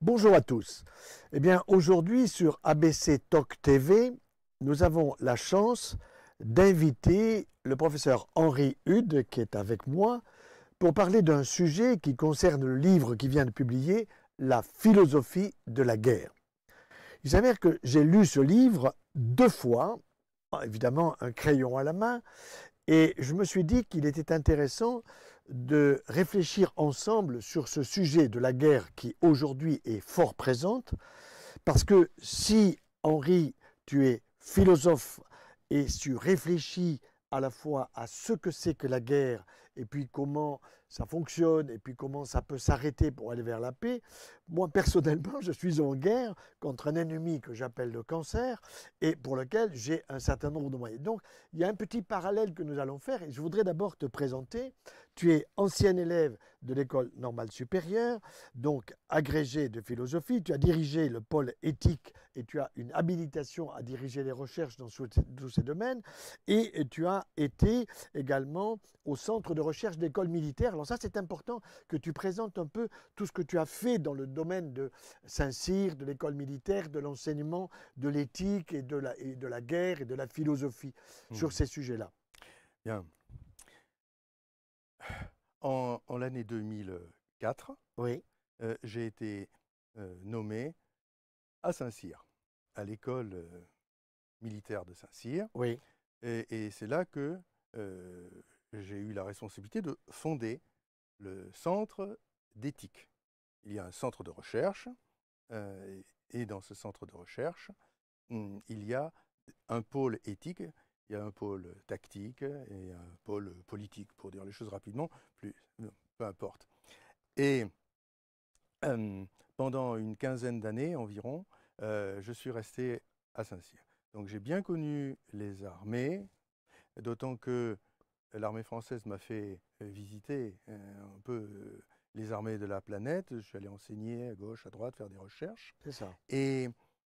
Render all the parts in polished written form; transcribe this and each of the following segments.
Bonjour à tous. Eh bien, aujourd'hui sur ABC Talk TV, nous avons la chance d'inviter le professeur Henri Hude, qui est avec moi, pour parler d'un sujet qui concerne le livre qu'il vient de publier, La philosophie de la guerre. Il s'avère que j'ai lu ce livre 2 fois, évidemment un crayon à la main, et je me suis dit qu'il était intéressant de réfléchir ensemble sur ce sujet de la guerre qui aujourd'hui est fort présente, parce que si, Henri, tu es philosophe et tu réfléchis à la fois à ce que c'est que la guerre et puis comment ça fonctionne et puis comment ça peut s'arrêter pour aller vers la paix, moi personnellement je suis en guerre contre un ennemi que j'appelle le cancer et pour lequel j'ai un certain nombre de moyens. Donc il y a un petit parallèle que nous allons faire et je voudrais d'abord te présenter. Tu es ancien élève de l'école normale supérieure, donc agrégé de philosophie, tu as dirigé le pôle éthique et tu as une habilitation à diriger les recherches dans tous ces domaines et tu as été également au centre de recherche d'école militaire. Alors ça, c'est important que tu présentes un peu tout ce que tu as fait dans le domaine de Saint-Cyr, de l'école militaire, de l'enseignement, de l'éthique et de la guerre et de la philosophie sur ces sujets-là. Bien. En l'année 2004, Oui, j'ai été nommé à Saint-Cyr, à l'école militaire de Saint-Cyr. oui, Et c'est là que j'ai eu la responsabilité de fonder le centre d'éthique. Il y a un centre de recherche, et dans ce centre de recherche, il y a un pôle éthique, il y a un pôle tactique et un pôle politique, pour dire les choses rapidement, peu importe. Et pendant une quinzaine d'années environ, je suis resté à Saint-Cyr. Donc j'ai bien connu les armées, d'autant que l'armée française m'a fait visiter un peu les armées de la planète. Je suis allé enseigner à gauche, à droite, faire des recherches. c'est ça. Et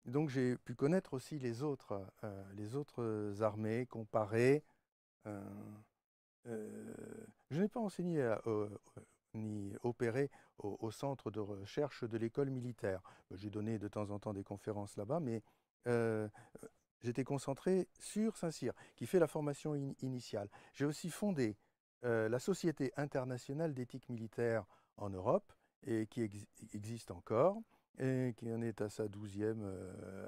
donc j'ai pu connaître aussi les autres armées, comparer. euh, je n'ai pas enseigné ni opéré au centre de recherche de l'école militaire. J'ai donné de temps en temps des conférences là-bas, mais euh, j'étais concentré sur Saint-Cyr, qui fait la formation initiale. J'ai aussi fondé la Société internationale d'éthique militaire en Europe, et qui existe encore, et qui en est à sa 12e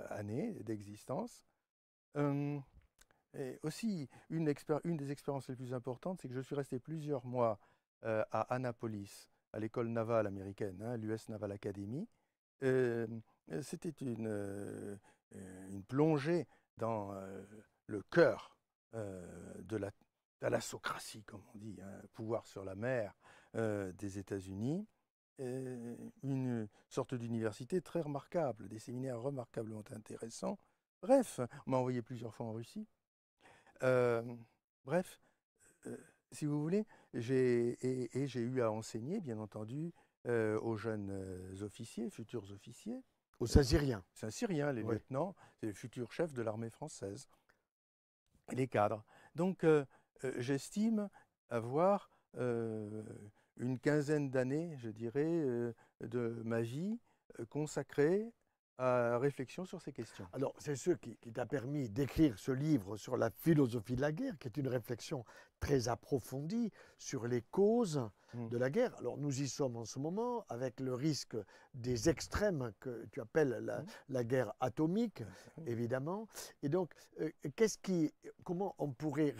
année d'existence. Euh, et aussi, une des expériences les plus importantes, c'est que je suis resté plusieurs mois à Annapolis, à l'école navale américaine, hein, l'US Naval Academy. Euh, C'était une plongée dans le cœur de la thalassocratie, comme on dit, hein, pouvoir sur la mer des États-Unis. Une sorte d'université très remarquable, des séminaires remarquablement intéressants. Bref, on m'a envoyé plusieurs fois en Russie. Euh, bref, euh, si vous voulez, j'ai eu à enseigner, bien entendu, aux jeunes officiers, futurs officiers. Aux Euh, Saint-Cyriens. c'est un Syrien, les Oui. lieutenants, c'est les futurs chefs de l'armée française, et les cadres. Donc, j'estime avoir une quinzaine d'années, je dirais, de ma vie consacrée à la réflexion sur ces questions. Alors, c'est ce qui t'a permis d'écrire ce livre sur la philosophie de la guerre, qui est une réflexion très approfondie sur les causes Mm. de la guerre. Alors, nous y sommes en ce moment avec le risque des extrêmes que tu appelles Mm. la guerre atomique, Oui. évidemment. Et donc, comment on pourrait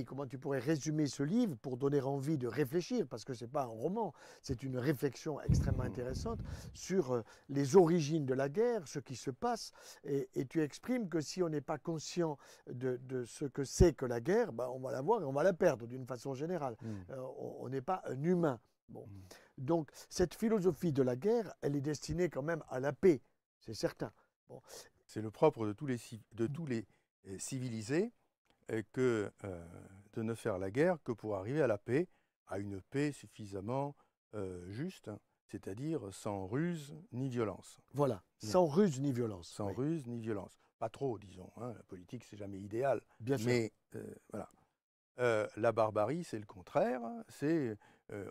comment tu pourrais résumer ce livre pour donner envie de réfléchir, parce que ce n'est pas un roman, c'est une réflexion extrêmement intéressante sur les origines de la guerre, ce qui se passe, et tu exprimes que si on n'est pas conscient de ce que c'est que la guerre, ben on va la voir et on va la perdre d'une façon générale. Mm. On n'est pas un humain. Bon. Mm. Donc cette philosophie de la guerre, elle est destinée quand même à la paix, c'est certain. Bon. C'est le propre de tous les civilisés que de ne faire la guerre que pour arriver à la paix, à une paix suffisamment juste, hein, c'est-à-dire sans ruse ni violence. Voilà, Bien. sans ruse ni violence. Sans Oui. ruse ni violence. Pas trop, disons, hein. La politique, c'est jamais idéal. Bien sûr. Mais voilà. La barbarie, c'est le contraire. C'est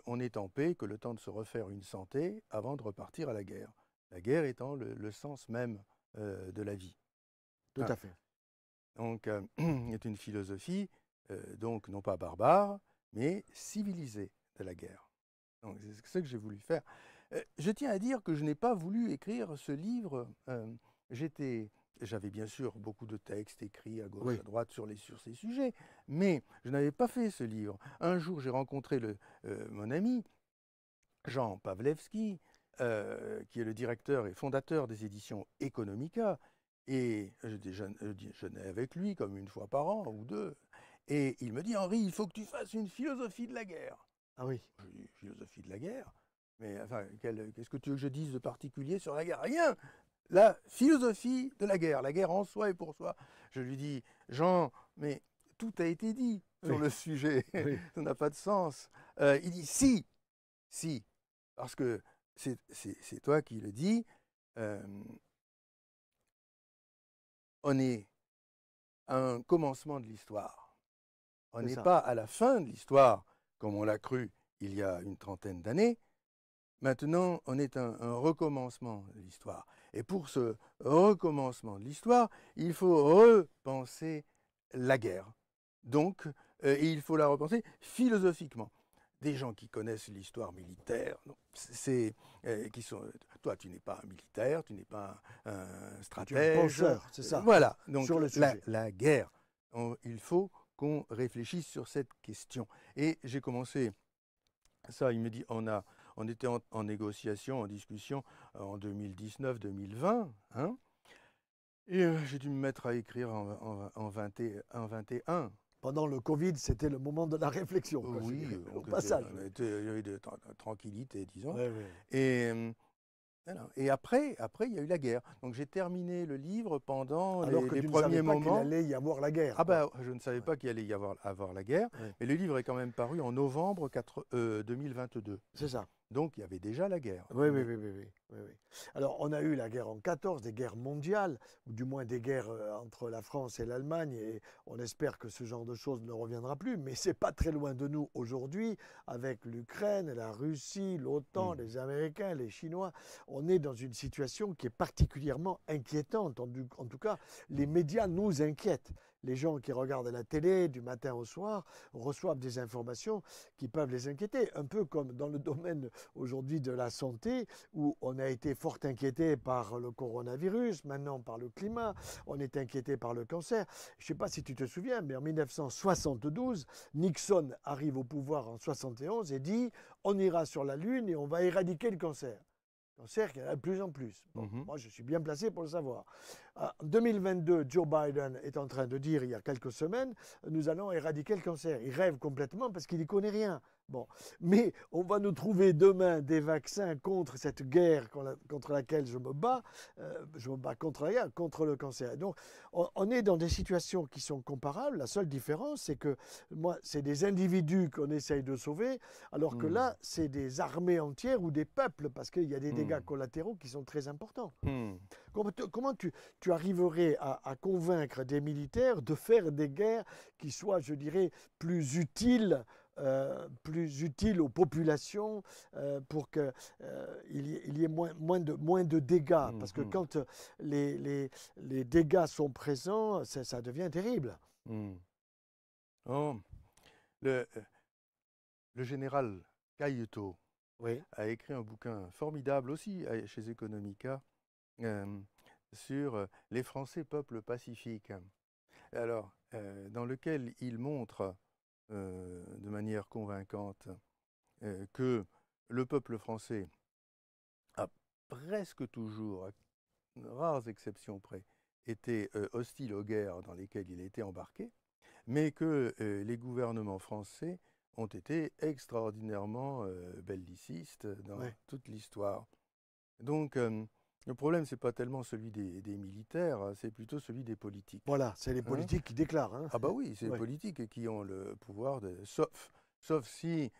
on est en paix que le temps de se refaire une santé avant de repartir à la guerre. La guerre étant le sens même de la vie. Tout Hein. à fait. Donc, est une philosophie, donc non pas barbare, mais civilisée de la guerre. Donc, c'est ce que j'ai voulu faire. Je tiens à dire que je n'ai pas voulu écrire ce livre. J'avais bien sûr beaucoup de textes écrits à gauche, Oui. à droite sur ces sujets, mais je n'avais pas fait ce livre. Un jour, j'ai rencontré mon ami Jean Pawlewski, qui est le directeur et fondateur des éditions Economica, et je déjeunais avec lui comme une fois par an ou deux, et il me dit: Henri, il faut que tu fasses une philosophie de la guerre. Ah oui. Je lui dis: philosophie de la guerre? Mais enfin, qu'est-ce que tu veux que je dise de particulier sur la guerre? Rien! La philosophie de la guerre en soi et pour soi. Je lui dis: Jean, mais tout a été dit sur Oui. le sujet, Oui. ça n'a pas de sens. Il dit: si, parce que c'est toi qui le dis, on est à un commencement de l'histoire. On C'est n'est ça. pas à la fin de l'histoire, comme on l'a cru il y a une trentaine d'années. Maintenant, on est à un recommencement de l'histoire. Et pour ce recommencement de l'histoire, il faut repenser la guerre. Donc, il faut la repenser philosophiquement. Des gens qui connaissent l'histoire militaire, qui sont. Toi, tu n'es pas un militaire, tu n'es pas un Tu es un stratège. penseur, c'est ça. Voilà. Donc, Sur le sujet. la guerre, il faut qu'on réfléchisse sur cette question. Et j'ai commencé ça. Il me dit, on était en négociation, en discussion en 2019-2020, hein, et j'ai dû me mettre à écrire en 21. Pendant le Covid, c'était le moment de la réflexion, quoi, je Oui, dirais, au donc passage. il y avait de tranquillité, disons. Oui, oui. Et, voilà. Et après, il y a eu la guerre. Donc j'ai terminé le livre pendant Alors que les tu ne premiers savais pas qu'il moments. allait y avoir la guerre. Ah quoi. bah, je ne savais pas qu'il allait y avoir la guerre, Oui. mais le livre est quand même paru en novembre 2022. C'est ça. Donc il y avait déjà la guerre. Oui, oui, Mais- oui, oui, oui, oui, oui. Alors, on a eu la guerre en 14, des guerres mondiales, ou du moins des guerres entre la France et l'Allemagne, et on espère que ce genre de choses ne reviendra plus, mais c'est pas très loin de nous aujourd'hui, avec l'Ukraine, la Russie, l'OTAN, Mm. les Américains, les Chinois. On est dans une situation qui est particulièrement inquiétante. En tout cas, les médias nous inquiètent. Les gens qui regardent la télé du matin au soir reçoivent des informations qui peuvent les inquiéter, un peu comme dans le domaine aujourd'hui de la santé, où on a été fort inquiété par le coronavirus, maintenant par le climat, on est inquiété par le cancer. Je ne sais pas si tu te souviens, mais en 1972, Nixon arrive au pouvoir en 71 et dit on ira sur la Lune et on va éradiquer le cancer. Cancer qu'il y en a de plus en plus. Bon, Mhm. moi, je suis bien placé pour le savoir. En 2022, Joe Biden est en train de dire, il y a quelques semaines, nous allons éradiquer le cancer. Il rêve complètement parce qu'il n'y connaît rien. Bon, mais on va nous trouver demain des vaccins contre cette guerre contre laquelle je me bats contre la guerre, contre le cancer. Donc, on est dans des situations qui sont comparables. La seule différence, c'est que moi, c'est des individus qu'on essaye de sauver, alors que là, c'est des armées entières ou des peuples, parce qu'il y a des dégâts collatéraux qui sont très importants. Comment tu arriverais à convaincre des militaires de faire des guerres qui soient, je dirais, plus utiles aux populations pour qu'il y ait moins de dégâts. Parce que quand les dégâts sont présents, ça devient terrible. Oh, le général Cailleteau Oui. a écrit un bouquin formidable aussi chez Economica sur les Français peuple pacifique. Alors, dans lequel il montre de manière convaincante que le peuple français a presque toujours, à rares exceptions près, été hostile aux guerres dans lesquelles il a été embarqué, mais que les gouvernements français ont été extraordinairement bellicistes dans toute l'histoire. Donc, le problème, ce n'est pas tellement celui des militaires, c'est plutôt celui des politiques. Voilà, c'est les politiques qui déclarent. Hein. Ah bah oui, c'est les politiques qui ont le pouvoir, sauf s'ils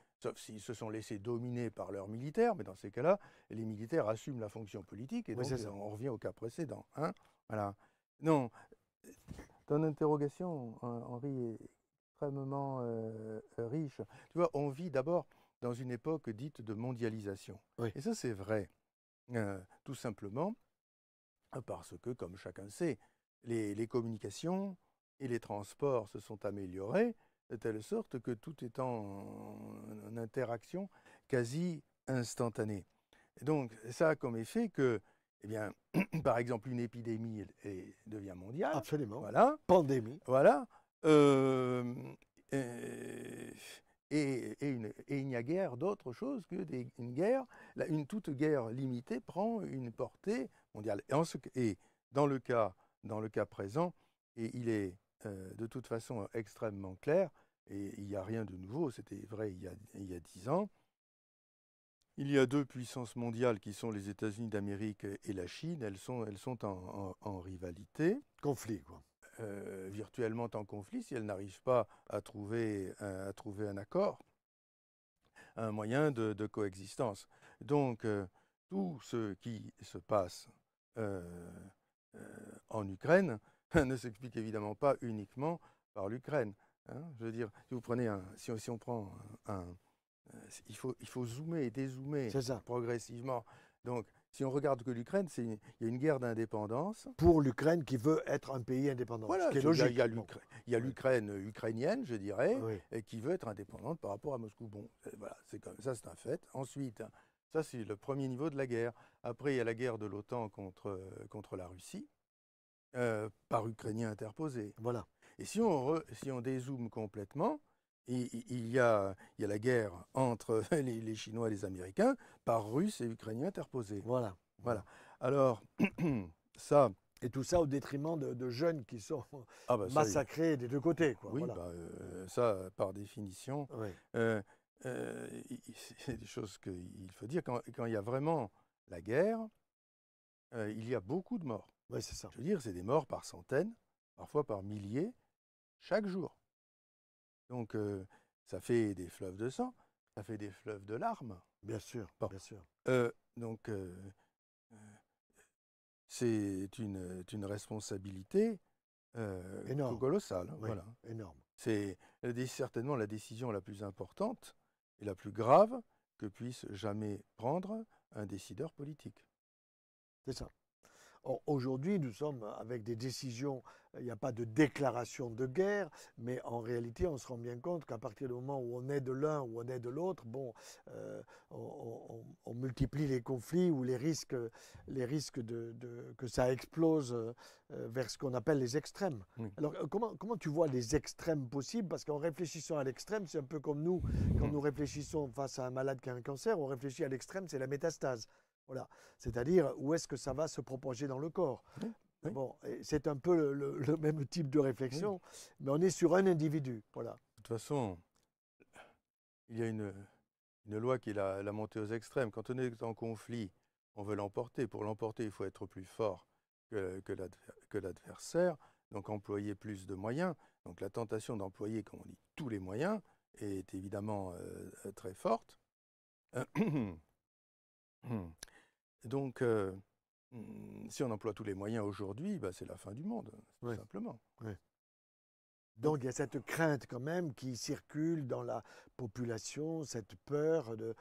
se sont laissés dominer par leurs militaires, mais dans ces cas-là, les militaires assument la fonction politique, et donc on revient au cas précédent. Hein, voilà. Non, ton interrogation, Henri, est extrêmement riche. Tu vois, on vit d'abord dans une époque dite de mondialisation. Oui. Et ça, c'est vrai. Tout simplement parce que, comme chacun sait, les communications et les transports se sont améliorés de telle sorte que tout est en interaction quasi instantanée. Et donc, ça a comme effet que, eh bien, par exemple, une épidémie devient mondiale. Absolument. Voilà. Pandémie. Voilà. Et, il n'y a guère d'autre chose que une guerre. Une toute guerre limitée prend une portée mondiale. Et dans le cas présent, et il est de toute façon extrêmement clair, et il n'y a rien de nouveau, c'était vrai il y a 10 ans. Il y a deux puissances mondiales qui sont les États-Unis d'Amérique et la Chine. Elles sont en rivalité. Conflit, quoi. Virtuellement en conflit si elles n'arrivent pas à trouver un accord, un moyen de coexistence. Donc, tout ce qui se passe en Ukraine ne s'explique évidemment pas uniquement par l'Ukraine. Hein. Je veux dire, si vous prenez si on prend il faut zoomer et dézoomer progressivement. Donc, si on regarde que l'Ukraine, il y a une guerre d'indépendance. Pour l'Ukraine qui veut être un pays indépendant, voilà, ce qui est logique. Il y a l'Ukraine ukrainienne, je dirais, oui. et qui veut être indépendante par rapport à Moscou. Bon, voilà, c'est comme ça, c'est un fait. Ensuite, ça c'est le premier niveau de la guerre. Après, il y a la guerre de l'OTAN contre la Russie, par Ukrainiens interposés. Voilà. Et si on dézoome complètement, il y a la guerre entre les Chinois et les Américains par Russes et Ukrainiens interposés. Voilà. Alors, ça... Et tout ça au détriment de jeunes qui sont massacrés des deux côtés. Quoi. Oui, voilà. Ça, par définition, oui. C'est des choses qu'il faut dire. Quand il y a vraiment la guerre, il y a beaucoup de morts. Oui, c'est ça. Je veux dire, c'est des morts par centaines, parfois par milliers, chaque jour. Donc, ça fait des fleuves de sang, ça fait des fleuves de larmes. Bien sûr, bon. bien sûr. Donc, c'est une responsabilité colossale. Oui, voilà. énorme. C'est certainement la décision la plus importante et la plus grave que puisse jamais prendre un décideur politique. C'est ça. Aujourd'hui, nous sommes avec des décisions, il n'y a pas de déclaration de guerre, mais en réalité, on se rend bien compte qu'à partir du moment où on est de l'un ou on est de l'autre, bon, on multiplie les conflits ou les risques que ça explose vers ce qu'on appelle les extrêmes. Oui. Alors, comment tu vois les extrêmes possibles? Parce qu'en réfléchissant à l'extrême, c'est un peu comme nous, quand nous réfléchissons face à un malade qui a un cancer, on réfléchit à l'extrême, c'est la métastase. Voilà. C'est-à-dire où est-ce que ça va se propager dans le corps. Oui. Bon, c'est un peu le même type de réflexion, mais on est sur un individu. Voilà. De toute façon, il y a une loi qui est la montée aux extrêmes. Quand on est en conflit, on veut l'emporter. Pour l'emporter, il faut être plus fort que l'adversaire, donc employer plus de moyens. Donc la tentation d'employer, comme on dit, tous les moyens est évidemment très forte. Donc, si on emploie tous les moyens aujourd'hui, c'est la fin du monde, tout simplement. Oui. Donc il y a cette crainte quand même qui circule dans la population, cette peur de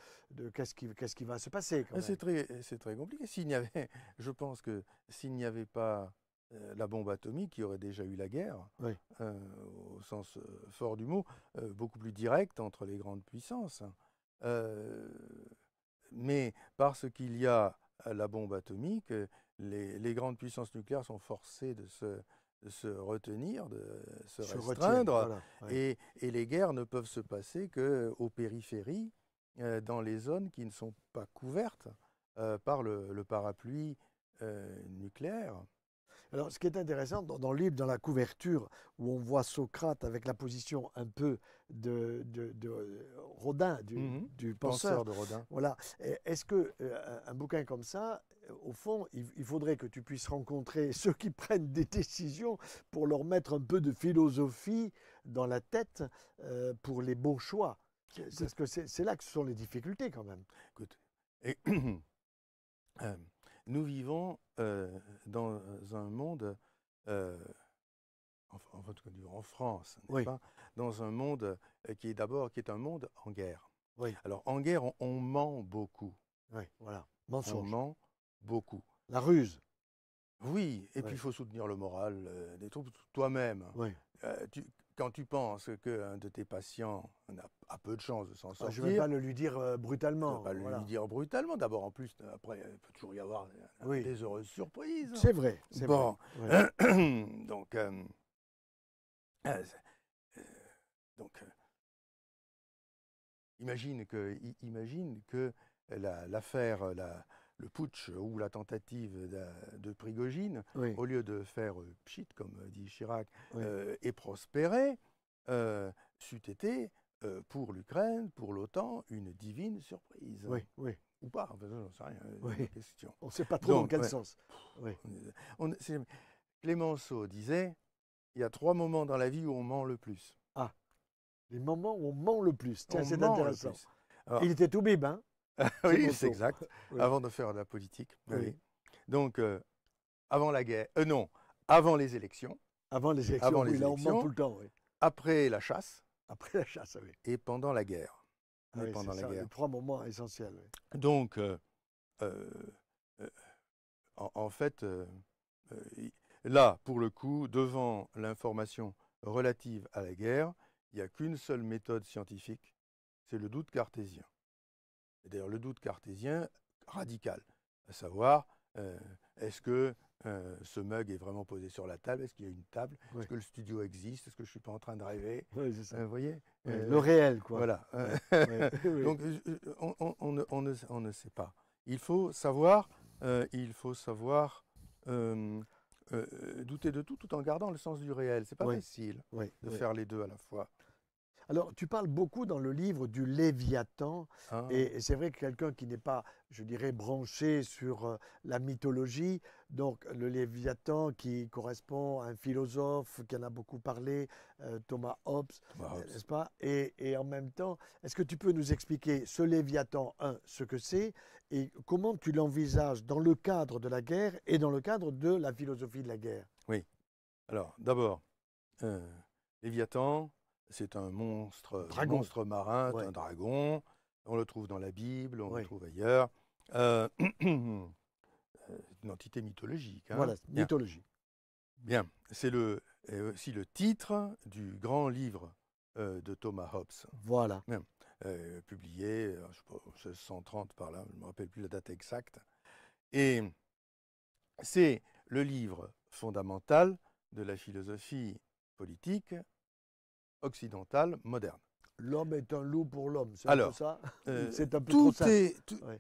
qu'est-ce qui va se passer. C'est très compliqué. Je pense que s'il n'y avait pas la bombe atomique, il y aurait déjà eu la guerre, au sens fort du mot, beaucoup plus directe entre les grandes puissances. Mais parce qu'il y a la bombe atomique, les grandes puissances nucléaires sont forcées de se retenir, de se restreindre, et les guerres ne peuvent se passer qu'aux périphéries, dans les zones qui ne sont pas couvertes par le parapluie nucléaire. Alors, ce qui est intéressant dans le livre, dans la couverture, où on voit Socrate avec la position un peu de Rodin, du penseur de Rodin. Voilà. Est-ce que un bouquin comme ça, au fond, il faudrait que tu puisses rencontrer ceux qui prennent des décisions pour leur mettre un peu de philosophie dans la tête pour les bons choix. Parce que c'est là que sont les difficultés quand même. Écoute, nous vivons dans un monde, en France, n'est-ce pas, dans un monde qui est un monde en guerre. Oui. Alors en guerre, on ment beaucoup. Oui, voilà. Mensonge. On ment beaucoup. La ruse. Oui, et puis Ouais. il faut soutenir le moral des troupes toi-même. Oui. Quand tu penses qu'un de tes patients a peu de chances de s'en Ah, je ne vais sortir, pas le lui dire tu ne vas brutalement. pas lui Voilà. dire brutalement. D'abord, en plus, après, il peut toujours y avoir Oui. des heureuses surprises. C'est vrai. C'est vrai. Bon, Ouais. donc, euh, euh, donc imagine que l'affaire, le putsch ou la tentative de Prigojine, Oui. au lieu de faire pchit, comme dit Chirac, Oui. et prospérer, c'eût été pour l'Ukraine, pour l'OTAN, une divine surprise. Oui. Oui. Ou pas, enfin, j'en sais rien, Oui. une question. On ne sait pas trop dans Donc, quel ouais, sens. Oui. Clémenceau disait, il y a 3 moments dans la vie où on ment le plus. Ah, les moments où on ment le plus. Tiens, On c'est ment le intéressant. plus. Alors, Il était tout bib, hein, oui, c'est Clémenceau. exact. Oui. Avant de faire de la politique. Oui. Oui. Donc, avant la guerre, non, avant les élections, Avant les élections, avant oui, les là, on ment tout élections, le temps. Oui. après la chasse Après la chasse, oui. et pendant la guerre. Ah Et oui, pendant c'est la ça, guerre. les 3 moments essentiels. Oui. Donc, euh, en fait, là, pour le coup, devant l'information relative à la guerre, il n'y a qu'une seule méthode scientifique, c'est le doute cartésien. Et d'ailleurs, le doute cartésien radical, à savoir, est-ce que ce mug est vraiment posé sur la table? Est-ce qu'il y a une table? Oui. Est-ce que le studio existe? Est-ce que je ne suis pas en train de rêver? Oui, c'est ça. Vous voyez? Oui, le réel, quoi. Voilà. Oui. Oui. Donc, on ne sait pas. Il faut savoir, douter de tout en gardant le sens du réel. C'est pas Oui. facile Oui. de Oui. faire les deux à la fois. Alors, tu parles beaucoup dans le livre du Léviathan, Hein. et c'est vrai que quelqu'un qui n'est pas, je dirais, branché sur la mythologie, donc le Léviathan qui correspond à un philosophe qui en a beaucoup parlé, Thomas Hobbes, Thomas Hobbes. n'est-ce pas? Et en même temps, est-ce que tu peux nous expliquer ce Léviathan, ce que c'est, et comment tu l'envisages dans le cadre de la guerre et dans le cadre de la philosophie de la guerre? Oui. Alors, d'abord, Léviathan, c'est un monstre marin, Ouais. un dragon. On le trouve dans la Bible, on le Oui. trouve ailleurs. Une entité mythologique. Hein. Voilà, Bien. mythologie. Bien. C'est aussi le titre du grand livre de Thomas Hobbes, Voilà. publié, je sais pas, 1630 par là, je ne me rappelle plus la date exacte. Et c'est le livre fondamental de la philosophie politique occidentale moderne. L'homme est un loup pour l'homme, c'est un peu Alors, ça? C'est un peu trop simple. Ouais.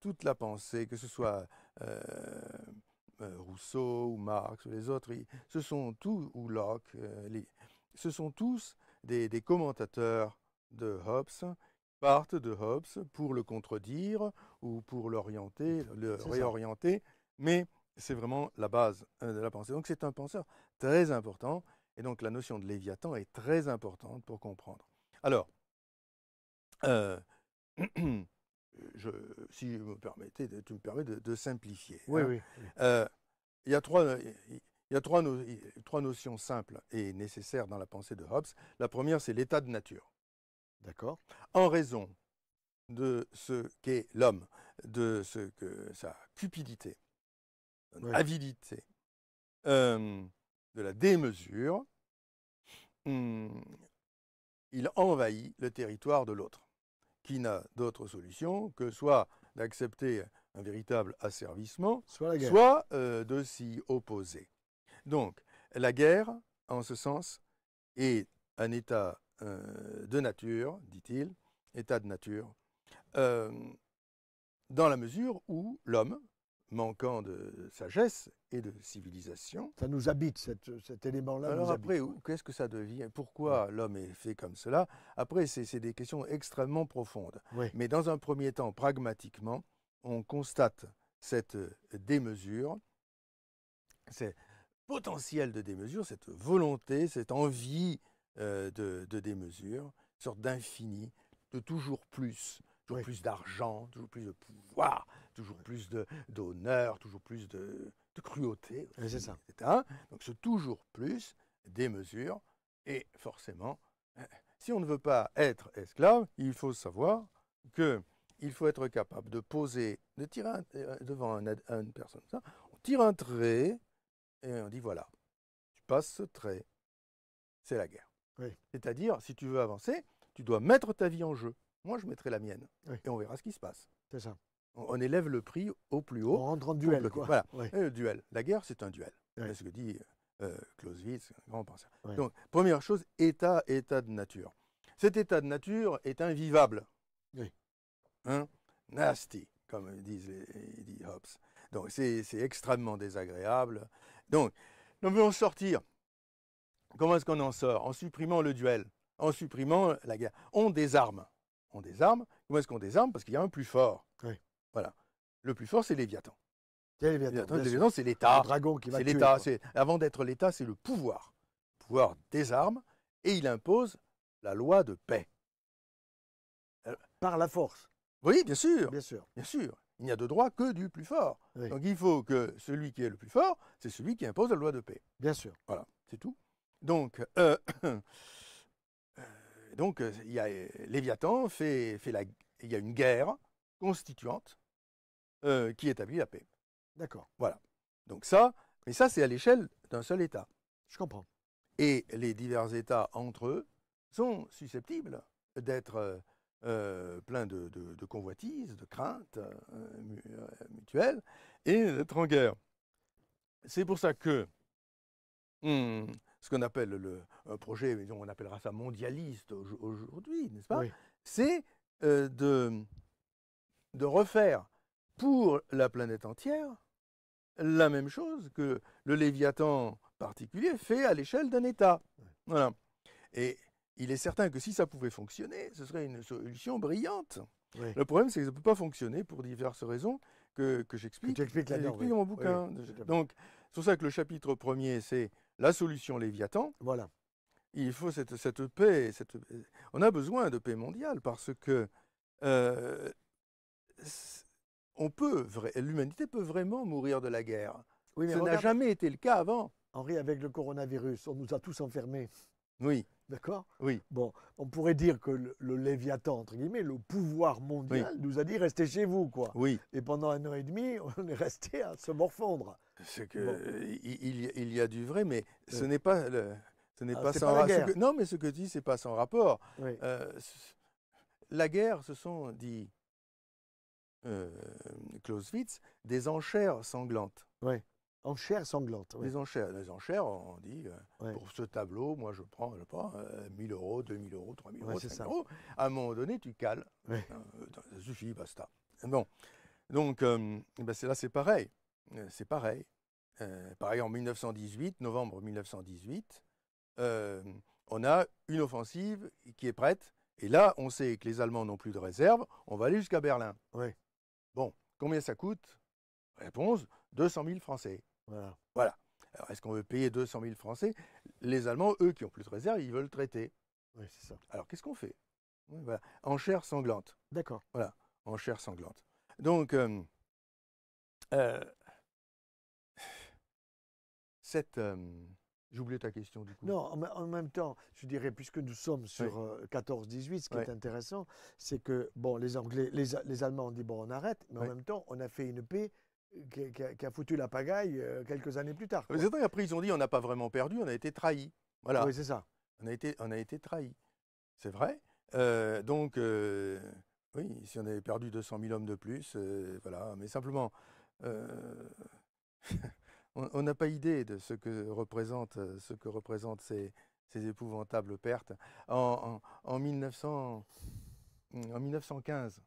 Toute la pensée, que ce soit Rousseau ou Marx ou les autres, ce sont tous, ou Locke, ce sont tous des commentateurs de Hobbes, partent de Hobbes pour le contredire ou pour l'orienter, le C'est réorienter, mais c'est vraiment la base de la pensée. Donc c'est un penseur très important, et donc la notion de Léviathan est très importante pour comprendre. Alors, si tu me permets de simplifier. Oui, Hein. oui, oui. Il y a trois notions simples et nécessaires dans la pensée de Hobbes. La première, c'est l'état de nature. D'accord. En raison de ce qu'est l'homme, de ce que sa cupidité, son Oui. avidité, de la démesure, il envahit le territoire de l'autre, qui n'a d'autre solution que soit d'accepter un véritable asservissement, Soit la guerre. soit de s'y opposer. Donc, la guerre, en ce sens, est un état de nature, dit-il, état de nature, dans la mesure où l'homme, manquant de sagesse et de civilisation. Ça nous habite, cet élément-là Alors nous après, habite. qu'est-ce que ça devient? Pourquoi l'homme est fait comme cela? Après, c'est des questions extrêmement profondes. Oui. Mais dans un premier temps, pragmatiquement, on constate cette démesure, ce potentiel de démesure, cette volonté, cette envie de démesure, une sorte d'infini, de toujours plus d'argent, toujours plus de pouvoir, toujours plus d'honneur, toujours plus de cruauté, Oui, c'est ça. etc. Donc ce toujours plus démesure, et forcément, si on ne veut pas être esclave, il faut savoir que il faut être capable de poser, de tirer devant une personne. Ça, on tire un trait et on dit voilà, tu passes ce trait, c'est la guerre. Oui. C'est-à-dire, si tu veux avancer, tu dois mettre ta vie en jeu. Moi, je mettrai la mienne. Oui. Et on verra ce qui se passe. C'est ça. On élève le prix au plus On haut. rentre en pour duel, bloquer. quoi. Voilà. Oui. Et le duel. La guerre, c'est un duel. Oui. C'est ce que dit Clausewitz, un grand penseur. Oui. Donc, première chose, état de nature. Cet état de nature est invivable. Oui. Hein? Nasty, comme dit Hobbes. Donc, c'est extrêmement désagréable. Donc, on veut en sortir. Comment est-ce qu'on en sort? En supprimant le duel, en supprimant la guerre. On désarme. On désarme. Comment est-ce qu'on désarme? Parce qu'il y a un plus fort. Oui. Voilà. Le plus fort, c'est Léviathan. Léviathan, c'est l'État. le dragon qui va C'est tuer, l'État. quoi. Avant d'être l'État, c'est le pouvoir. Le pouvoir désarme et il impose la loi de paix. Par la force. Oui, bien sûr. Bien sûr. Bien sûr. Il n'y a de droit que du plus fort. Oui. Donc il faut que celui qui est le plus fort, c'est celui qui impose la loi de paix. Bien sûr. Voilà, c'est tout. Donc, il y a Léviathan il y a une guerre constituante qui établit la paix. D'accord. Voilà. Donc ça, mais ça c'est à l'échelle d'un seul État. Je comprends. Et les divers États entre eux sont susceptibles d'être pleins de convoitises, de craintes mutuelles et d'être en guerre. C'est pour ça que ce qu'on appelle un projet, on appellera ça mondialiste aujourd'hui, n'est-ce pas? Oui. C'est de refaire pour la planète entière la même chose que le Léviathan particulier fait à l'échelle d'un État. Voilà. Et il est certain que si ça pouvait fonctionner, ce serait une solution brillante. Oui. Le problème, c'est que ça ne peut pas fonctionner pour diverses raisons que j'explique J'explique dans mon bouquin. Donc, c'est pour ça que le chapitre premier, c'est la solution Léviathan. Voilà. Il faut cette paix. On a besoin de paix mondiale parce que l'humanité peut vraiment mourir de la guerre. Oui, mais Ça n'a regarde, jamais été le cas avant. Henri, avec le coronavirus, on nous a tous enfermés. Oui, D'accord? oui. Bon, on pourrait dire que le Léviathan, entre guillemets, le pouvoir mondial, nous a dit restez chez vous, quoi. Oui. Et pendant 1 an et demi, on est resté à se morfondre. C'est que il y a du vrai, mais ce n'est pas c'est sans pas la guerre. non, mais ce que tu dis, c'est pas sans rapport. Oui. La guerre, ce sont, dit Clausewitz, des enchères sanglantes. Oui. Enchères sanglantes. Oui. Les enchères, on dit, pour ce tableau, moi je prends, 1000 euros, 2000 euros, 3000 euros, 5000 euros. À un moment donné, tu cales. Oui. Ça suffit, basta. Bon. Donc, c'est pareil. C'est pareil. Pareil en 1918, novembre 1918, on a une offensive qui est prête. Et là, on sait que les Allemands n'ont plus de réserve. On va aller jusqu'à Berlin. Oui. Bon, combien ça coûte? Réponse, 200 000 Français. Voilà. Alors, est-ce qu'on veut payer 200 000 Français? Les Allemands, eux, qui ont plus de réserve, ils veulent traiter. Oui, c'est ça. Alors, qu'est-ce qu'on fait? Voilà. Enchère sanglante. D'accord. Voilà, enchère sanglante. Donc, j'ai oublié ta question du coup. Non, en même temps, je dirais, puisque nous sommes sur 14-18, ce qui est intéressant, c'est que, bon, les Anglais, les Allemands ont dit, bon, on arrête, mais en même temps, on a fait une paix qui a foutu la pagaille quelques années plus tard. C'est vrai, après, ils ont dit, on n'a pas vraiment perdu, on a été trahis. Voilà. Oui, c'est ça. On a été trahis. C'est vrai. Donc, oui, si on avait perdu 200 000 hommes de plus, voilà. Mais simplement, on n'a pas idée de ce que représentent ces épouvantables pertes. En 1915,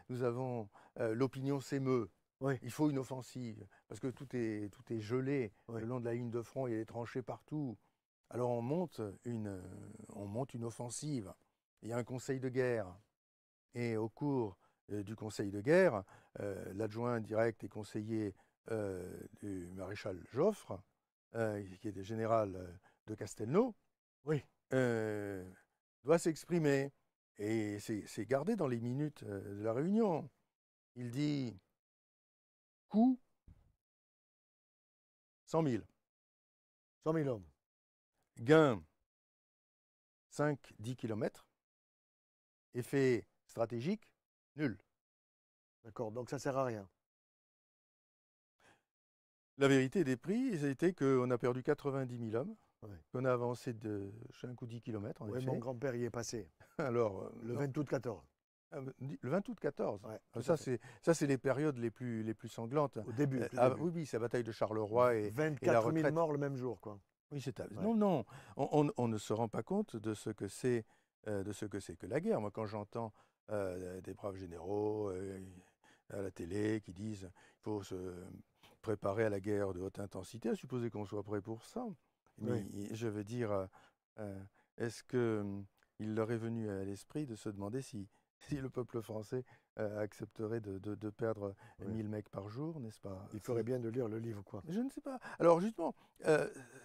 nous avons l'opinion s'émeut. Oui. Il faut une offensive parce que tout est gelé le long de la ligne de front, il y a des tranchées partout. Alors on monte une offensive. Il y a un conseil de guerre et au cours du conseil de guerre, l'adjoint direct et conseiller du maréchal Joffre, qui est le général de Castelnau, doit s'exprimer. Et c'est gardé dans les minutes de la réunion. Il dit coût 100 000. 100 000 hommes. Gain 5-10 km. Effet stratégique Nul. D'accord, donc ça sert à rien. La vérité des prix, c'était qu'on a perdu 90 000 hommes, Ouais. qu'on a avancé de 5 ou 10 kilomètres, en Oui, effet. mon grand-père y est passé, Alors, le non, 20 août 14. le 20 août 14. Ouais, Ah, tout à fait. ça, c'est les périodes les plus sanglantes. Au début, tout début. Oui, oui, c'est la bataille de Charleroi et la 24 000 retraite. morts le même jour, quoi. Oui, Ouais. non, non, on ne se rend pas compte de ce que c'est que la guerre. Moi, quand j'entends des braves généraux à la télé qui disent il faut se préparer à la guerre de haute intensité, à supposer qu'on soit prêt pour ça. Mais Oui. je veux dire, est-ce que il leur est venu à l'esprit de se demander si le peuple français accepterait de perdre Oui. 1000 mecs par jour, n'est-ce pas? Il ferait bien de lire le livre, quoi. Je ne sais pas. Alors justement,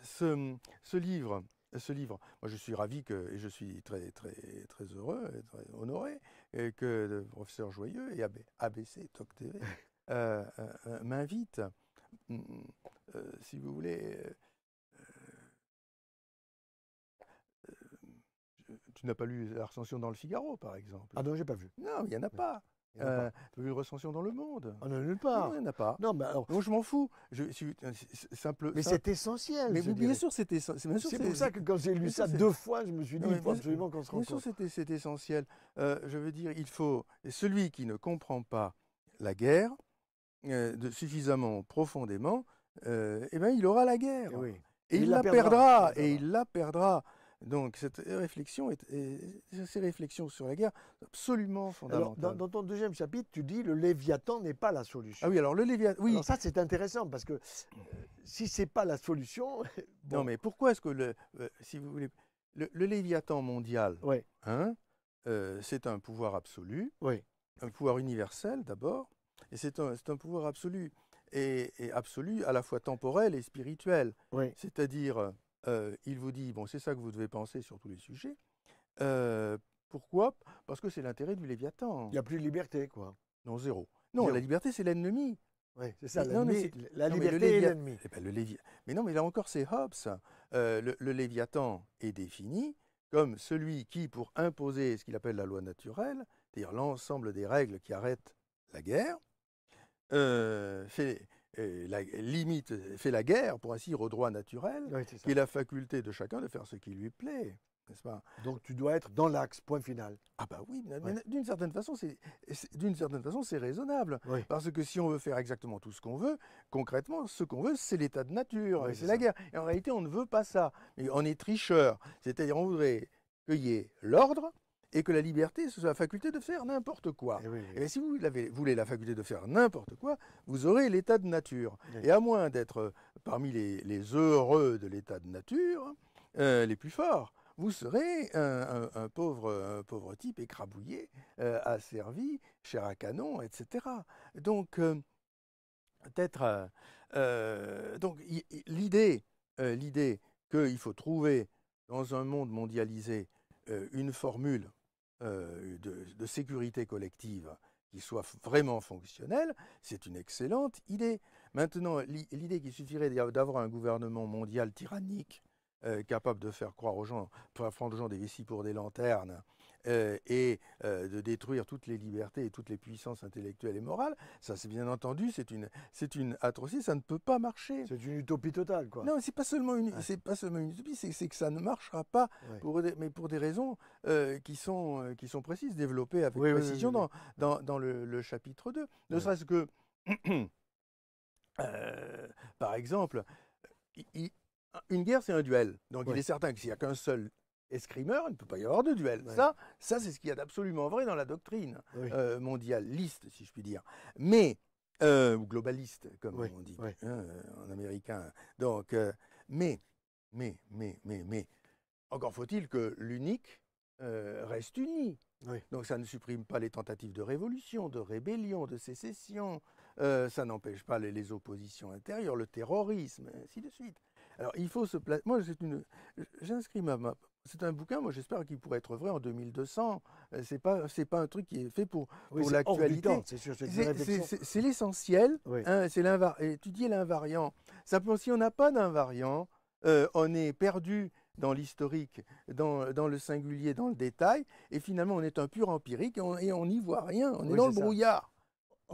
ce livre, moi je suis ravi et je suis très, très, très heureux et très honoré que le professeur Joyeux et ABC Talk TV m'invitent, si vous voulez. Tu n'as pas lu la recension dans le Figaro, par exemple? Ah non, j'ai pas vu. Non, il n'y en a Oui, pas. il y en a pas. Tu as vu une recension dans Le Monde? Ah non, nulle Non, part. il n'y en a pas. Non, mais alors, Donc je m'en fous. Simple, mais c'est essentiel, mais je bien dirais. sûr, bien sûr, C'est pour ça que quand j'ai lu bien sûr, ça 2 fois, je me suis dit, non, il mais faut absolument qu'on se bien sûr, rencontre. c'est essentiel. Je veux dire, il faut celui qui ne comprend pas la guerre suffisamment profondément, eh ben, il aura la guerre. Et oui. Et Il il la la perdra, perdra. il la Et perdra. il la perdra. Donc cette réflexion, ces réflexions sur la guerre, sont absolument Alors, fondamentales. dans ton deuxième chapitre, tu dis le Léviathan n'est pas la Ah solution. oui, alors le Léviathan, oui. Alors ça, c'est intéressant parce que si c'est pas la solution, Non, bon, mais pourquoi est-ce que si vous voulez, le Léviathan mondial, oui, hein, c'est un pouvoir absolu, oui, un pouvoir universel d'abord, et c'est un pouvoir absolu, et absolu à la fois temporel et spirituel. oui. C'est-à-dire, il vous dit, bon, c'est ça que vous devez penser sur tous les sujets. Pourquoi? Parce que c'est l'intérêt du Il Léviathan. n'y a plus de liberté, quoi. Non, zéro. Non, Zéro. la liberté, c'est l'ennemi. Oui, c'est ça, Mais non, l'ennemi, la non, mais liberté est l'ennemi. eh ben, mais non, mais là encore, c'est Hobbes. Le Léviathan est défini comme celui qui, pour imposer ce qu'il appelle la loi naturelle, c'est-à-dire l'ensemble des règles qui arrêtent la guerre, fait la guerre, pour ainsi dire, au droit naturel, Oui, c'est ça. qui est la faculté de chacun de faire ce qui lui plaît, n'est-ce pas? Donc tu dois être dans l'axe, point final. Ah bah oui, mais Ouais. d'une certaine façon, c'est raisonnable. Oui, Parce que si on veut faire exactement tout ce qu'on veut, concrètement, ce qu'on veut, c'est l'état de nature, oui, c'est c'est la ça. guerre. Et en réalité, on ne veut pas ça. Mais on est tricheur. C'est-à-dire, on voudrait qu'il y ait l'ordre et que la liberté, ce soit la faculté de faire n'importe quoi. Eh oui, Et bien, si vous voulez la faculté de faire n'importe quoi, vous aurez l'état de nature. oui. Et à moins d'être parmi les heureux de l'état de nature, les plus forts, vous serez un pauvre type écrabouillé, asservi, chair à canon, etc. Donc, peut-être. Donc, l'idée qu'il faut trouver dans un monde mondialisé une formule de sécurité collective qui soit vraiment fonctionnelle, c'est une excellente idée. Maintenant, l'idée qu'il suffirait d'avoir un gouvernement mondial tyrannique capable de faire croire aux gens, pour prendre aux gens des vessies pour des lanternes, et de détruire toutes les libertés et toutes les puissances intellectuelles et morales, ça c'est bien entendu, c'est une atrocité, ça ne peut pas marcher. C'est une utopie totale, quoi. Non, c'est pas seulement une utopie, c'est que ça ne marchera pas, Ouais. mais pour des raisons qui sont précises, développées avec Oui, oui, précision oui, oui. dans le chapitre 2. Ne Ouais. serait-ce que, par exemple, une guerre, c'est un duel. Donc il Ouais. est certain que s'il n'y a qu'un seul escrimeur, il ne peut pas y avoir de duel. Ouais. Ça c'est ce qu'il y a d'absolument vrai dans la doctrine Oui. mondialiste, si je puis dire. Mais, ou globaliste, comme Oui. on dit Oui. en américain. Donc, mais, encore faut-il que l'unique reste uni. Oui. Donc ça ne supprime pas les tentatives de révolution, de rébellion, de sécession, ça n'empêche pas les oppositions intérieures, le terrorisme, ainsi de suite. Alors il faut se placer. Moi, j'inscris c'est un bouquin, moi j'espère qu'il pourrait être vrai en 2200. C'est pas un truc qui est fait pour Oui, c'est hors du l'actualité. temps, c'est sûr, c'est une réflexion. C'est l'essentiel, Oui. hein, c'est étudier l'invariant. Simplement, si on n'a pas d'invariant, on est perdu dans l'historique, dans le singulier, dans le détail, et finalement on est un pur empirique et on n'y voit rien, on est Oui, dans le c'est ça. brouillard.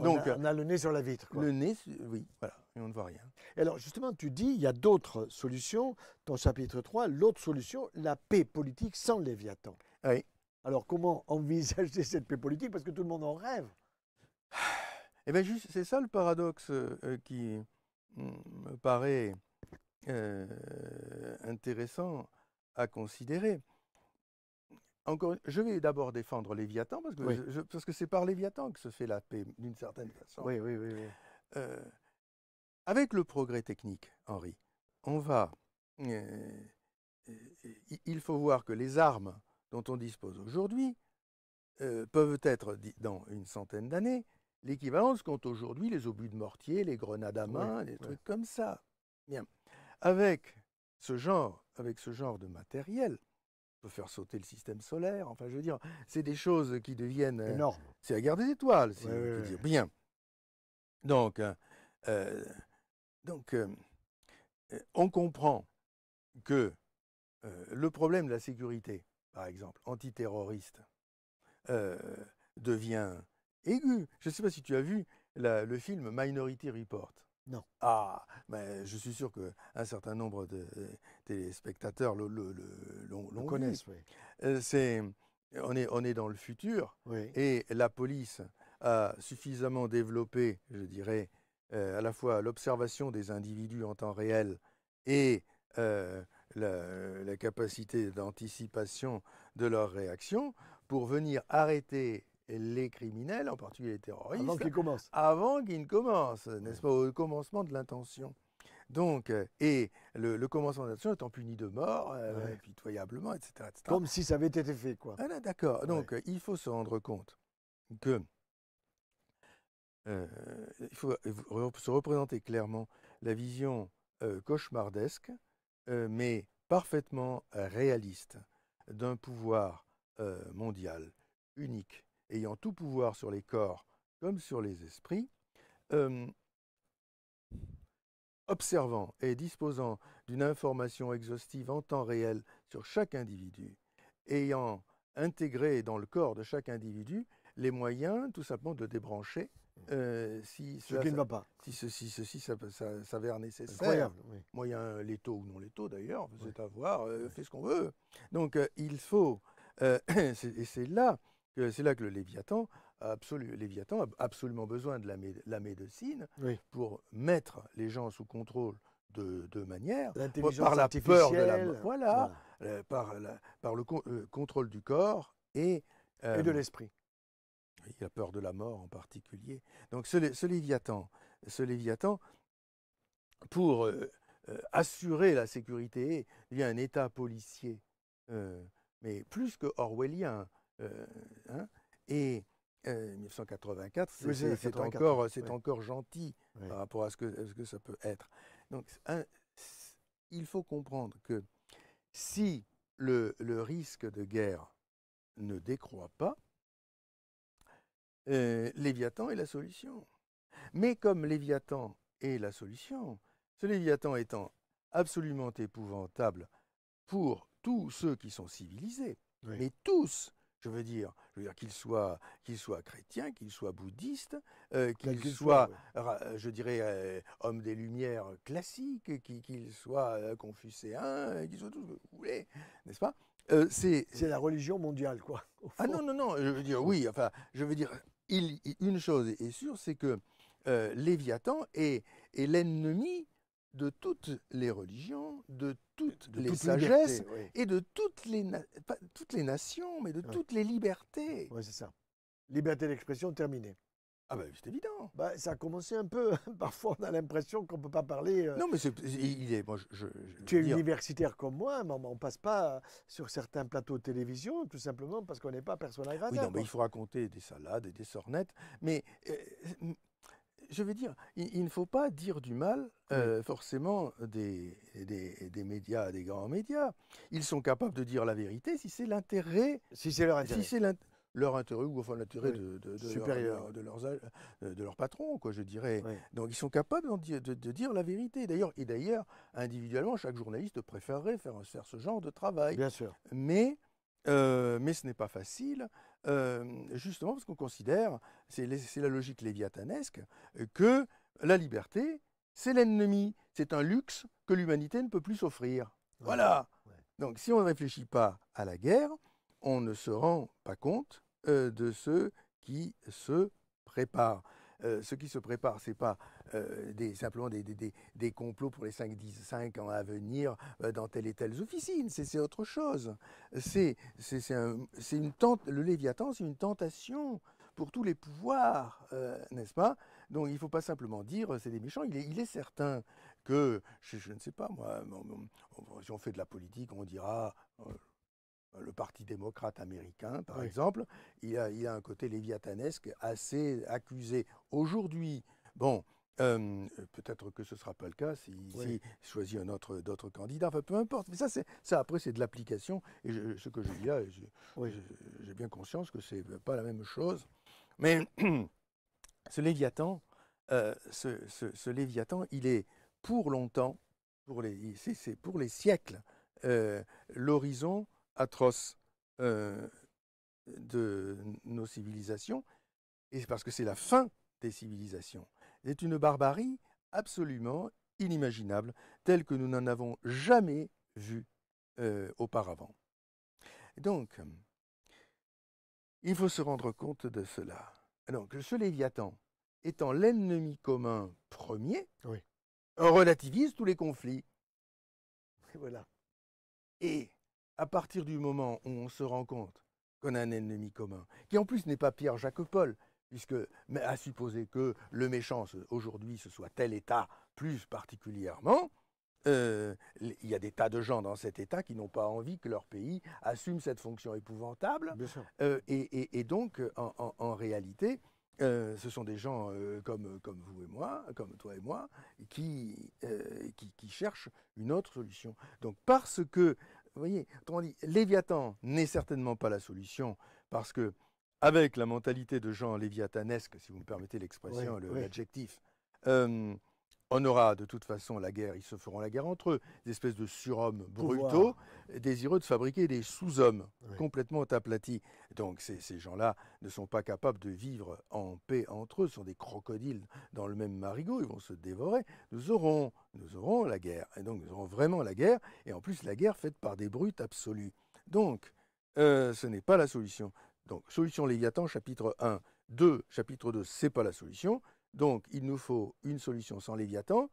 Donc, On a le nez sur la vitre, quoi. le nez, oui, voilà, et on ne voit rien. Et alors, justement, tu dis, il y a d'autres solutions. Ton chapitre 3, l'autre solution, la paix politique sans Léviathan. Oui. Alors, comment envisager cette paix politique? Parce que tout le monde en rêve. Eh bien, c'est ça le paradoxe qui me paraît intéressant à considérer. Encore, je vais d'abord défendre Léviathan, parce que, Oui. parce que c'est par Léviathan que se fait la paix, d'une certaine façon. Oui, oui, oui, oui. Avec le progrès technique, Henri, on va... il faut voir que les armes dont on dispose aujourd'hui peuvent être, dans une centaine d'années, l'équivalent de ce qu'ont aujourd'hui les obus de mortier, les grenades à main, des trucs comme ça. Bien. Avec ce genre de matériel, on peut faire sauter le système solaire, enfin je veux dire, c'est des choses qui deviennent... Énorme. C'est la guerre des étoiles, si on peut dire. Bien. Donc, on comprend que le problème de la sécurité, par exemple, antiterroriste, devient aigu. Je ne sais pas si tu as vu le film Minority Report. Non. Ah, mais je suis sûr qu'un certain nombre de téléspectateurs l'ont connaissent, vu. Oui. On est dans le futur, Oui. et la police a suffisamment développé, je dirais, à la fois l'observation des individus en temps réel et la capacité d'anticipation de leurs réactions pour venir arrêter les criminels, en particulier les terroristes, Avant qu'ils commencent. Avant qu'ils ne commencent, n'est-ce pas, au commencement de l'intention. Donc, et le commencement de l'intention étant puni de mort, pitoyablement, etc., etc. Comme si ça avait été fait, quoi. Voilà, d'accord. Donc, il faut se rendre compte que il faut se représenter clairement la vision cauchemardesque, mais parfaitement réaliste d'un pouvoir mondial unique, ayant tout pouvoir sur les corps comme sur les esprits, observant et disposant d'une information exhaustive en temps réel sur chaque individu, ayant intégré dans le corps de chaque individu les moyens tout simplement de débrancher si Ce qui ne va pas. si ceci s'avère nécessaire. Incroyable, oui. Moyens létaux ou non létaux d'ailleurs, c'est à voir, fait ce qu'on veut. Donc il faut, et c'est là que le Léviathan a absolument besoin de la médecine pour mettre les gens sous contrôle de manière, par la peur de la mort, voilà. Par le contrôle du corps et de l'esprit. La peur de la mort en particulier. Donc ce Léviathan, pour assurer la sécurité, il y a un État policier, mais plus que orwellien. Et 1984, c'est encore gentil par rapport à ce que ça peut être. Donc, il faut comprendre que si le risque de guerre ne décroît pas, Léviathan est la solution. Mais comme Léviathan est la solution, ce Léviathan étant absolument épouvantable pour tous ceux qui sont civilisés, mais tous, je veux dire qu'ils soient chrétiens, qu'ils soient bouddhistes, qu'ils soient, je dirais, hommes des Lumières classiques, qu'ils soient confucéens, qu'ils soient tout ce que vous voulez, n'est-ce pas? C'est la religion mondiale, quoi. Ah non, je veux dire, oui, enfin, je veux dire, une chose est sûre, c'est que Léviathan est l'ennemi de toutes les religions, de toutes les sagesses, et de toutes les nations, mais de toutes les libertés. Oui, c'est ça. Liberté d'expression terminée. Ah ben, c'est évident. Ça a commencé un peu, parfois on a l'impression qu'on ne peut pas parler. Non, mais tu es universitaire comme moi, mais on ne passe pas sur certains plateaux de télévision, tout simplement parce qu'on n'est pas persona grata. Oui, non, mais il faut raconter des salades et des sornettes, mais je veux dire, il ne faut pas dire du mal forcément des médias, des grands médias. Ils sont capables de dire la vérité si c'est l'intérêt. Si c'est leur intérêt. leur intérêt ou enfin l'intérêt Oui. de Supérieur. de leur patron, quoi, je dirais. Oui. Donc ils sont capables de dire la vérité. D'ailleurs, individuellement, chaque journaliste préférerait faire ce genre de travail. Bien sûr. Mais ce n'est pas facile, justement parce qu'on considère, c'est la logique léviathanesque, que la liberté, c'est l'ennemi, c'est un luxe que l'humanité ne peut plus s'offrir. Ouais. Voilà. Ouais. Donc si on ne réfléchit pas à la guerre, on ne se rend pas compte de ce qui se prépare. Ce qui se prépare, ce n'est pas simplement des complots pour les 5 ans à venir dans telle et telle officine, c'est autre chose. Le Léviathan, c'est une tentation pour tous les pouvoirs, n'est-ce pas? Donc il ne faut pas simplement dire c'est des méchants. Il est certain que, je ne sais pas moi, si on fait de la politique, on dira le Parti démocrate américain, par Oui. exemple, il a un côté léviathanesque assez accusé. Aujourd'hui, bon, peut-être que ce ne sera pas le cas s'il choisit d'autres candidats, enfin peu importe. Mais ça après, c'est de l'application. Et ce que je dis là, j'ai bien conscience que ce n'est pas la même chose. Mais ce Léviathan, ce Léviathan, il est pour longtemps, c'est pour les siècles, l'horizon atroce de nos civilisations, et c'est parce que c'est la fin des civilisations. C'est une barbarie absolument inimaginable, telle que nous n'en avons jamais vu auparavant. Donc, il faut se rendre compte de cela. Donc, ce Léviathan étant l'ennemi commun premier, relativise tous les conflits. Et voilà. Et à partir du moment où on se rend compte qu'on a un ennemi commun, qui en plus n'est pas Pierre-Jacques Paul, mais à supposer que le méchant aujourd'hui ce soit tel État plus particulièrement, il y a des tas de gens dans cet État qui n'ont pas envie que leur pays assume cette fonction épouvantable. Bien sûr. Et donc, en réalité, ce sont des gens comme vous et moi, comme toi et moi, qui cherchent une autre solution. Donc, parce que, vous voyez, autrement dit, Léviathan n'est certainement pas la solution, parce que, avec la mentalité de gens léviathanesques, si vous me permettez l'expression, l'adjectif, on aura de toute façon la guerre, ils se feront la guerre entre eux, des espèces de surhommes brutaux, désireux de fabriquer des sous-hommes complètement aplatis. Donc ces gens-là ne sont pas capables de vivre en paix entre eux, ce sont des crocodiles dans le même marigot, ils vont se dévorer. Nous aurons la guerre, et donc nous aurons vraiment la guerre, et en plus la guerre faite par des brutes absolus. Donc ce n'est pas la solution. Donc solution Léviathan, chapitre 1. 2, chapitre 2, c'est pas la solution. Donc, il nous faut une solution sans Léviathan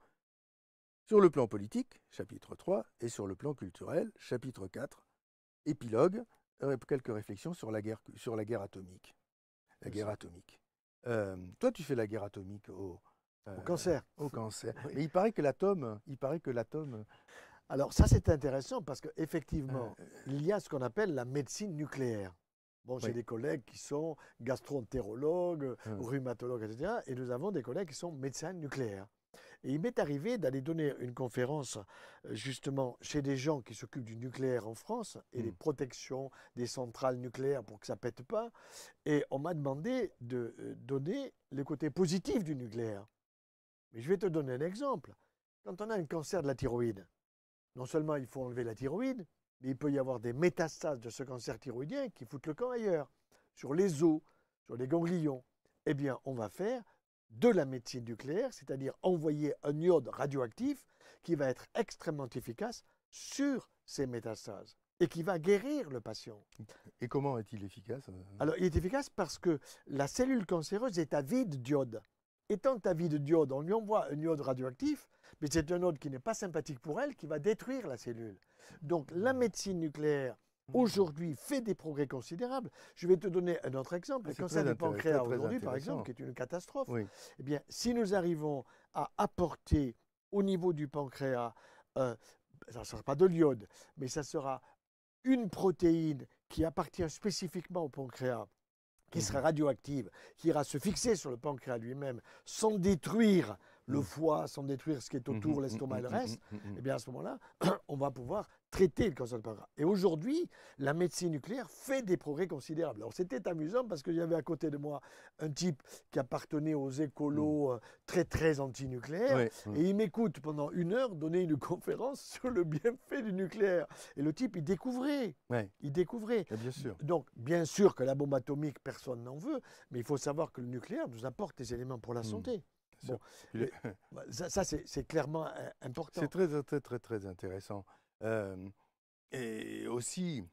sur le plan politique, chapitre 3, et sur le plan culturel, chapitre 4, épilogue, quelques réflexions sur la guerre atomique. La guerre atomique. Toi, tu fais la guerre atomique au cancer. Au cancer. Oui. Mais il paraît que l'atome. Alors, ça, c'est intéressant parce qu'effectivement, il y a ce qu'on appelle la médecine nucléaire. Bon, j'ai des collègues qui sont gastro-entérologues, rhumatologues, etc. Et nous avons des collègues qui sont médecins nucléaires. Et il m'est arrivé d'aller donner une conférence justement chez des gens qui s'occupent du nucléaire en France et des protections des centrales nucléaires pour que ça ne pète pas. Et on m'a demandé de donner le côté positif du nucléaire. Mais je vais te donner un exemple. Quand on a un cancer de la thyroïde, non seulement il faut enlever la thyroïde, mais il peut y avoir des métastases de ce cancer thyroïdien qui foutent le camp ailleurs, sur les os, sur les ganglions. Eh bien, on va faire de la médecine nucléaire, c'est-à-dire envoyer un iode radioactif qui va être extrêmement efficace sur ces métastases et qui va guérir le patient. Et comment est-il efficace? Alors, il est efficace parce que la cellule cancéreuse est avide d'iode. Étant avide d'iode, on lui envoie un iode radioactif, mais c'est un iode qui n'est pas sympathique pour elle, qui va détruire la cellule. Donc la médecine nucléaire, aujourd'hui, fait des progrès considérables. Je vais te donner un autre exemple. Le cancer du pancréas aujourd'hui, par exemple, qui est une catastrophe. Eh bien, si nous arrivons à apporter au niveau du pancréas, ça ne sera pas de l'iode, mais ça sera une protéine qui appartient spécifiquement au pancréas, qui sera radioactive, qui ira se fixer sur le pancréas lui-même, sans détruire le foie, sans détruire ce qui est autour, l'estomac et le reste, et bien à ce moment-là, on va pouvoir traiter le cancer du pancréas. Et aujourd'hui, la médecine nucléaire fait des progrès considérables. Alors c'était amusant parce que j'avais à côté de moi un type qui appartenait aux écolos très très anti-nucléaires Ouais. et il m'écoute pendant 1 heure donner une conférence sur le bienfait du nucléaire. Et le type, il découvrait. Ouais. Il découvrait. Et bien sûr. Donc, bien sûr que la bombe atomique, personne n'en veut, mais il faut savoir que le nucléaire nous apporte des éléments pour la santé. Bien Bon, sûr. ça c'est clairement important. C'est très, très, très, très intéressant. Et aussi,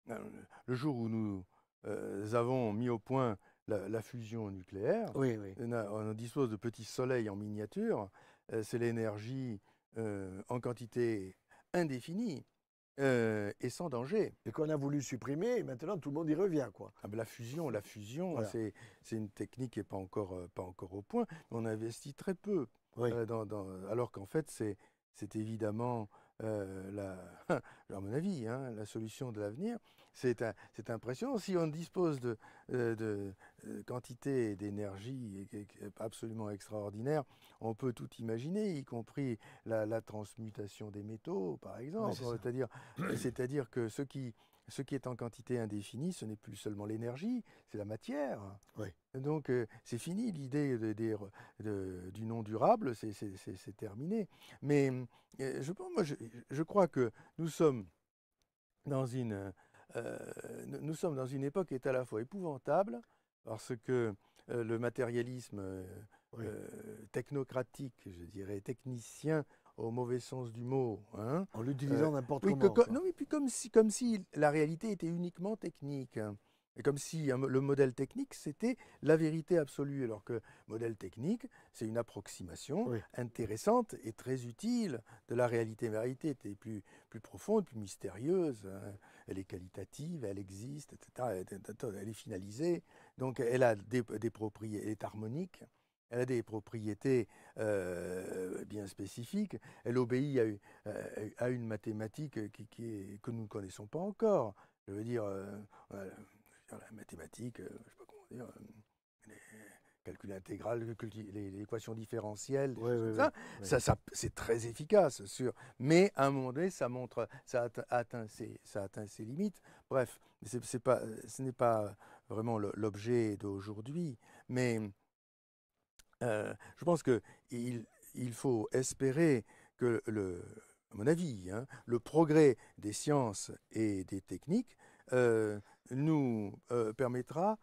le jour où nous avons mis au point la fusion nucléaire, Oui, oui. on dispose de petits soleils en miniature. C'est l'énergie en quantité indéfinie et sans danger. Et qu'on a voulu supprimer, et maintenant tout le monde y revient, quoi. Ah ben, la fusion, Voilà. c'est une technique qui n'est pas encore au point, mais on investit très peu. Oui. Alors qu'en fait, c'est évidemment, à mon avis, hein, la solution de l'avenir. C'est impressionnant. Si on dispose de quantité d'énergie absolument extraordinaire, on peut tout imaginer, y compris la transmutation des métaux, par exemple. C'est-à-dire que ce qui est en quantité indéfinie, ce n'est plus seulement l'énergie, c'est la matière. Oui. Donc c'est fini l'idée du non durable, c'est terminé. Mais je crois que nous sommes dans une époque qui est à la fois épouvantable, parce que le matérialisme technocratique, je dirais technicien, au mauvais sens du mot, hein, En l'utilisant n'importe oui, comment. non, mais puis comme si la réalité était uniquement technique. Et comme si le modèle technique, c'était la vérité absolue. Alors que le modèle technique, c'est une approximation intéressante et très utile de la réalité. Mais la réalité était plus profonde, plus mystérieuse. Hein. Elle est qualitative, elle existe, etc. Elle est finalisée. Donc elle a des propriétés, elle est harmonique. Elle a des propriétés bien spécifiques. Elle obéit à une mathématique que nous ne connaissons pas encore. Je veux dire, la mathématique, je ne sais pas comment dire, les calculs intégral, les équations différentielles, ça, c'est très efficace, sûr. Mais à un moment donné, ça atteint ses limites. Bref, ce n'est pas vraiment l'objet d'aujourd'hui. Mais je pense qu'il faut espérer que, à mon avis, hein, le progrès des sciences et des techniques nous permettra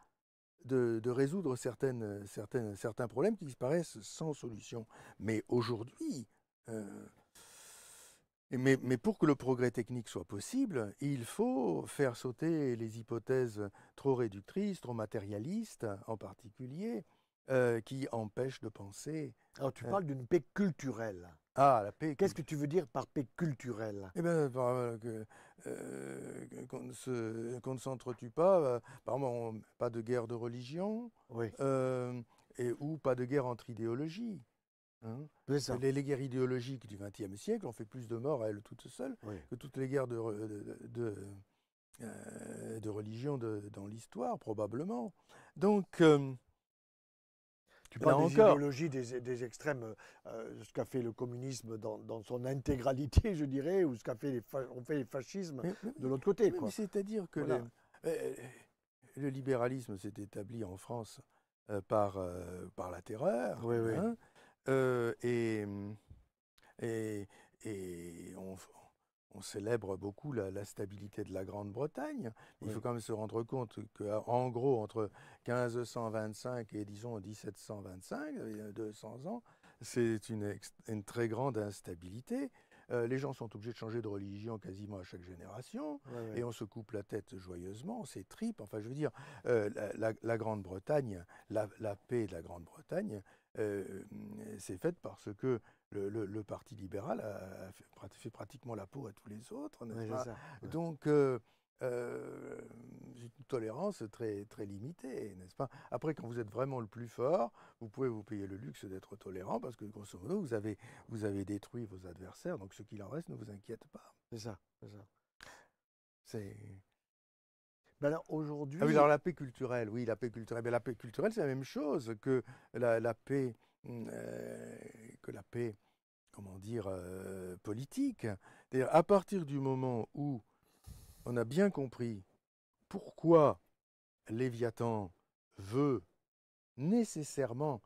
de résoudre certains problèmes qui paraissent sans solution. Mais aujourd'hui, mais pour que le progrès technique soit possible, il faut faire sauter les hypothèses trop réductrices, trop matérialistes en particulier, qui empêchent de penser. Alors tu parles d'une paix culturelle. Ah, la paix. Qu'est-ce que tu veux dire par paix culturelle? Eh bien, qu'on ne s'entretue pas, par exemple, pas de guerre de religion, Oui. ou pas de guerre entre idéologies. Hein. C'est ça. Les guerres idéologiques du XXe siècle ont fait plus de morts à elles toutes seules que toutes les guerres de religion dans l'histoire, probablement. Donc, tu parles des idéologies des extrêmes, ce qu'a fait le communisme dans son intégralité, je dirais, ou ce qu'a fait ont fait les fascismes de l'autre côté. Mais c'est-à-dire que le libéralisme s'est établi en France par la terreur. Oui, oui. Hein, et on célèbre beaucoup la stabilité de la Grande-Bretagne. Il faut quand même se rendre compte qu'en gros, entre 1525 et disons 1725, 200 ans, c'est une très grande instabilité. Les gens sont obligés de changer de religion quasiment à chaque génération, et on se coupe la tête joyeusement, on s'étripe. Enfin, je veux dire, la Grande-Bretagne, la paix de la Grande-Bretagne, c'est faite parce que le Parti libéral a fait pratiquement la peau à tous les autres, n'est-ce pas? Donc, une tolérance très, très limitée, n'est-ce pas? Après, quand vous êtes vraiment le plus fort, vous pouvez vous payer le luxe d'être tolérant parce que, grosso modo, vous avez détruit vos adversaires, donc ce qu'il en reste ne vous inquiète pas. C'est ça, c'est ça. C'est... Ben alors, aujourd'hui... Ah oui, alors la paix culturelle, oui, la paix culturelle. Mais la paix culturelle, c'est la même chose que la paix... comment dire, politique. C'est-à-dire, à partir du moment où on a bien compris pourquoi Léviathan veut nécessairement,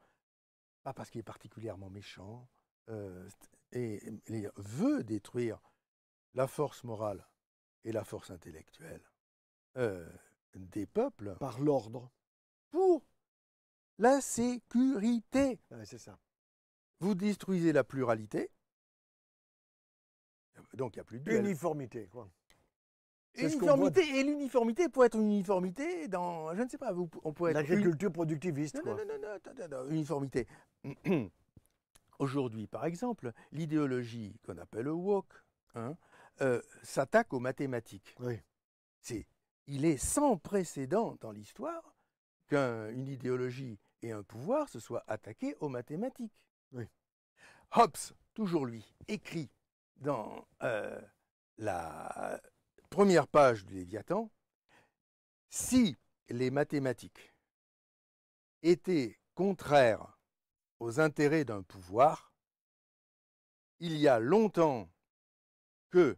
pas parce qu'il est particulièrement méchant, et veut détruire la force morale et la force intellectuelle des peuples Par l'ordre. pour la sécurité. Ouais, c'est ça. Vous détruisez la pluralité, donc il n'y a plus de duel. Uniformité, quoi. C'est ce qu'on Uniformité, et l'uniformité peut être une uniformité dans, je ne sais pas, on peut être l'agriculture productiviste, non, quoi. non, uniformité. Aujourd'hui, par exemple, l'idéologie qu'on appelle le woke hein, s'attaque aux mathématiques. Oui. Il est sans précédent dans l'histoire qu'une idéologie et un pouvoir se soient attaqués aux mathématiques. Oui. Hobbes, toujours lui, écrit dans la première page du Léviathan, si les mathématiques étaient contraires aux intérêts d'un pouvoir, il y a longtemps que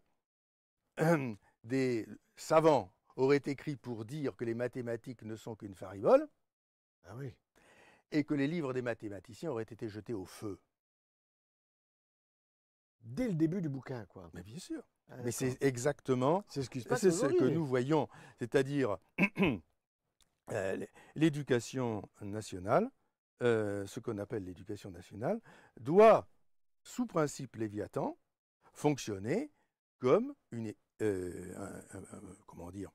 des savants auraient écrit pour dire que les mathématiques ne sont qu'une faribole, Ah oui. et que les livres des mathématiciens auraient été jetés au feu. Dès le début du bouquin, quoi. Mais bien sûr. Ah, Mais c'est d'accord. exactement, C'est ce qui se passe c'est ce que aujourd'hui. nous voyons, c'est-à-dire l'éducation nationale, ce qu'on appelle l'éducation nationale, doit, sous principe Léviathan, fonctionner comme comment dire,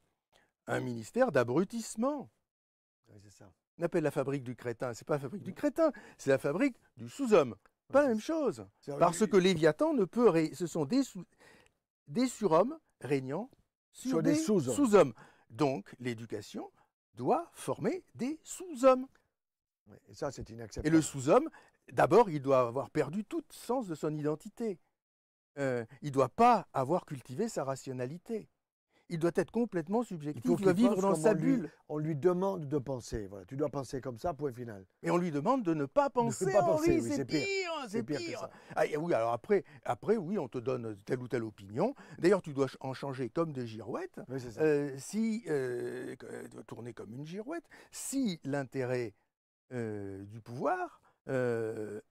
un ministère d'abrutissement. Oui, c'est ça. On appelle la fabrique du crétin, c'est pas la fabrique du crétin, c'est la fabrique du sous-homme. Pas la même chose. Parce que Léviathan ne peut... Ce sont des surhommes régnant sur des sous-hommes. Donc l'éducation doit former des sous-hommes. Oui, et ça, c'est inacceptable. Et le sous-homme, d'abord, il doit avoir perdu tout sens de son identité. Il ne doit pas avoir cultivé sa rationalité. Il doit être complètement subjectif, il doit vivre dans sa bulle. On lui demande de penser. Voilà, tu dois penser comme ça, point final. Et on lui demande de ne pas penser, oui, c'est pire, c'est pire. Ah, oui, alors après, oui, on te donne telle ou telle opinion. D'ailleurs, tu dois en changer comme des girouettes. Oui, c'est ça. Tourner comme une girouette. Si l'intérêt du pouvoir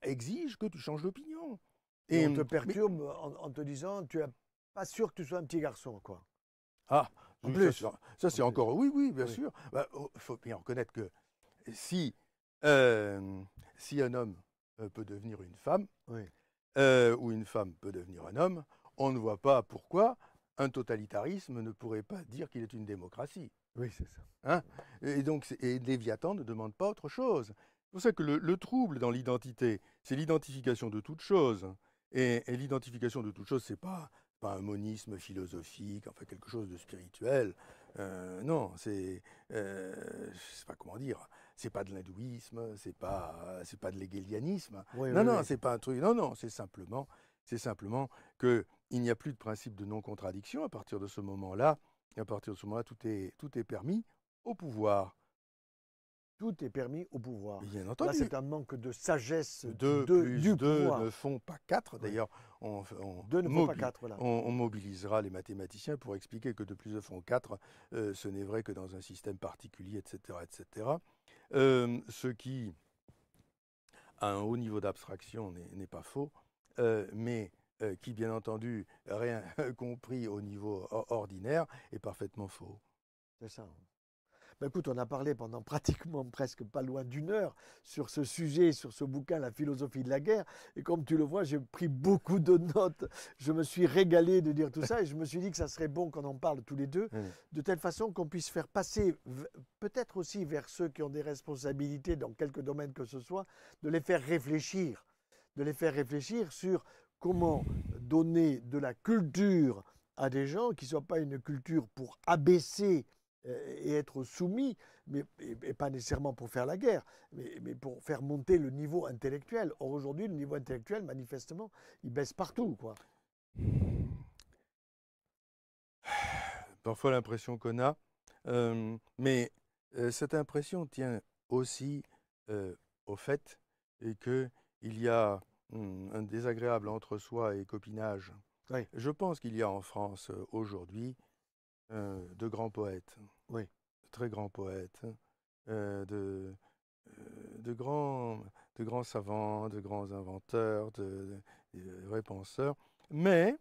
exige que tu changes d'opinion. Et on te perturbe en te disant, tu n'es pas sûr que tu sois un petit garçon, quoi. Ah, en oui, plus. Ça c'est encore... Oui, bien sûr. Il faut bien reconnaître que si un homme peut devenir une femme, Oui. ou une femme peut devenir un homme, on ne voit pas pourquoi un totalitarisme ne pourrait pas dire qu'il est une démocratie. Oui, c'est ça. Hein et donc, Léviathan ne demande pas autre chose. C'est pour ça que le trouble dans l'identité, c'est l'identification de toute chose. Et l'identification de toute chose, c'est pas un monisme philosophique, enfin quelque chose de spirituel. Non, c'est pas comment dire. C'est pas de l'hindouisme, c'est pas de l'hégélianisme. Oui, non, oui. c'est pas un truc. Non, c'est simplement que il n'y a plus de principe de non-contradiction à partir de ce moment-là. Et à partir de ce moment-là, tout est permis au pouvoir. Tout est permis au pouvoir. Bien entendu. Là, c'est un manque de sagesse Deux plus du deux pouvoir. ne font pas 4. D'ailleurs, Deux ne font pas 4, voilà. on mobilisera les mathématiciens pour expliquer que 2 plus 2 font 4. Ce n'est vrai que dans un système particulier, etc. etc. Ce qui, à un haut niveau d'abstraction, n'est pas faux, mais qui, bien entendu, rien compris au niveau ordinaire, est parfaitement faux. C'est ça. Ben écoute, on a parlé pendant pratiquement presque pas loin d'1 heure sur ce sujet, sur ce bouquin, La philosophie de la guerre. Et comme tu le vois, j'ai pris beaucoup de notes. Je me suis régalé de dire tout ça et je me suis dit que ça serait bon qu'on en parle tous les deux, de telle façon qu'on puisse faire passer, peut-être aussi vers ceux qui ont des responsabilités dans quelques domaines que ce soit, de les faire réfléchir sur comment donner de la culture à des gens qui ne soient pas une culture pour abaisser et être soumis, et pas nécessairement pour faire la guerre, mais pour faire monter le niveau intellectuel. Or, aujourd'hui, le niveau intellectuel, manifestement, il baisse partout, quoi. Parfois l'impression qu'on a, mais cette impression tient aussi au fait qu'il y a un désagréable entre-soi et copinage. Oui, Je pense qu'il y a en France aujourd'hui de grands poètes, oui, de très grands poètes, euh, de, de de grands savants, de grands inventeurs, de vrais penseurs. Mais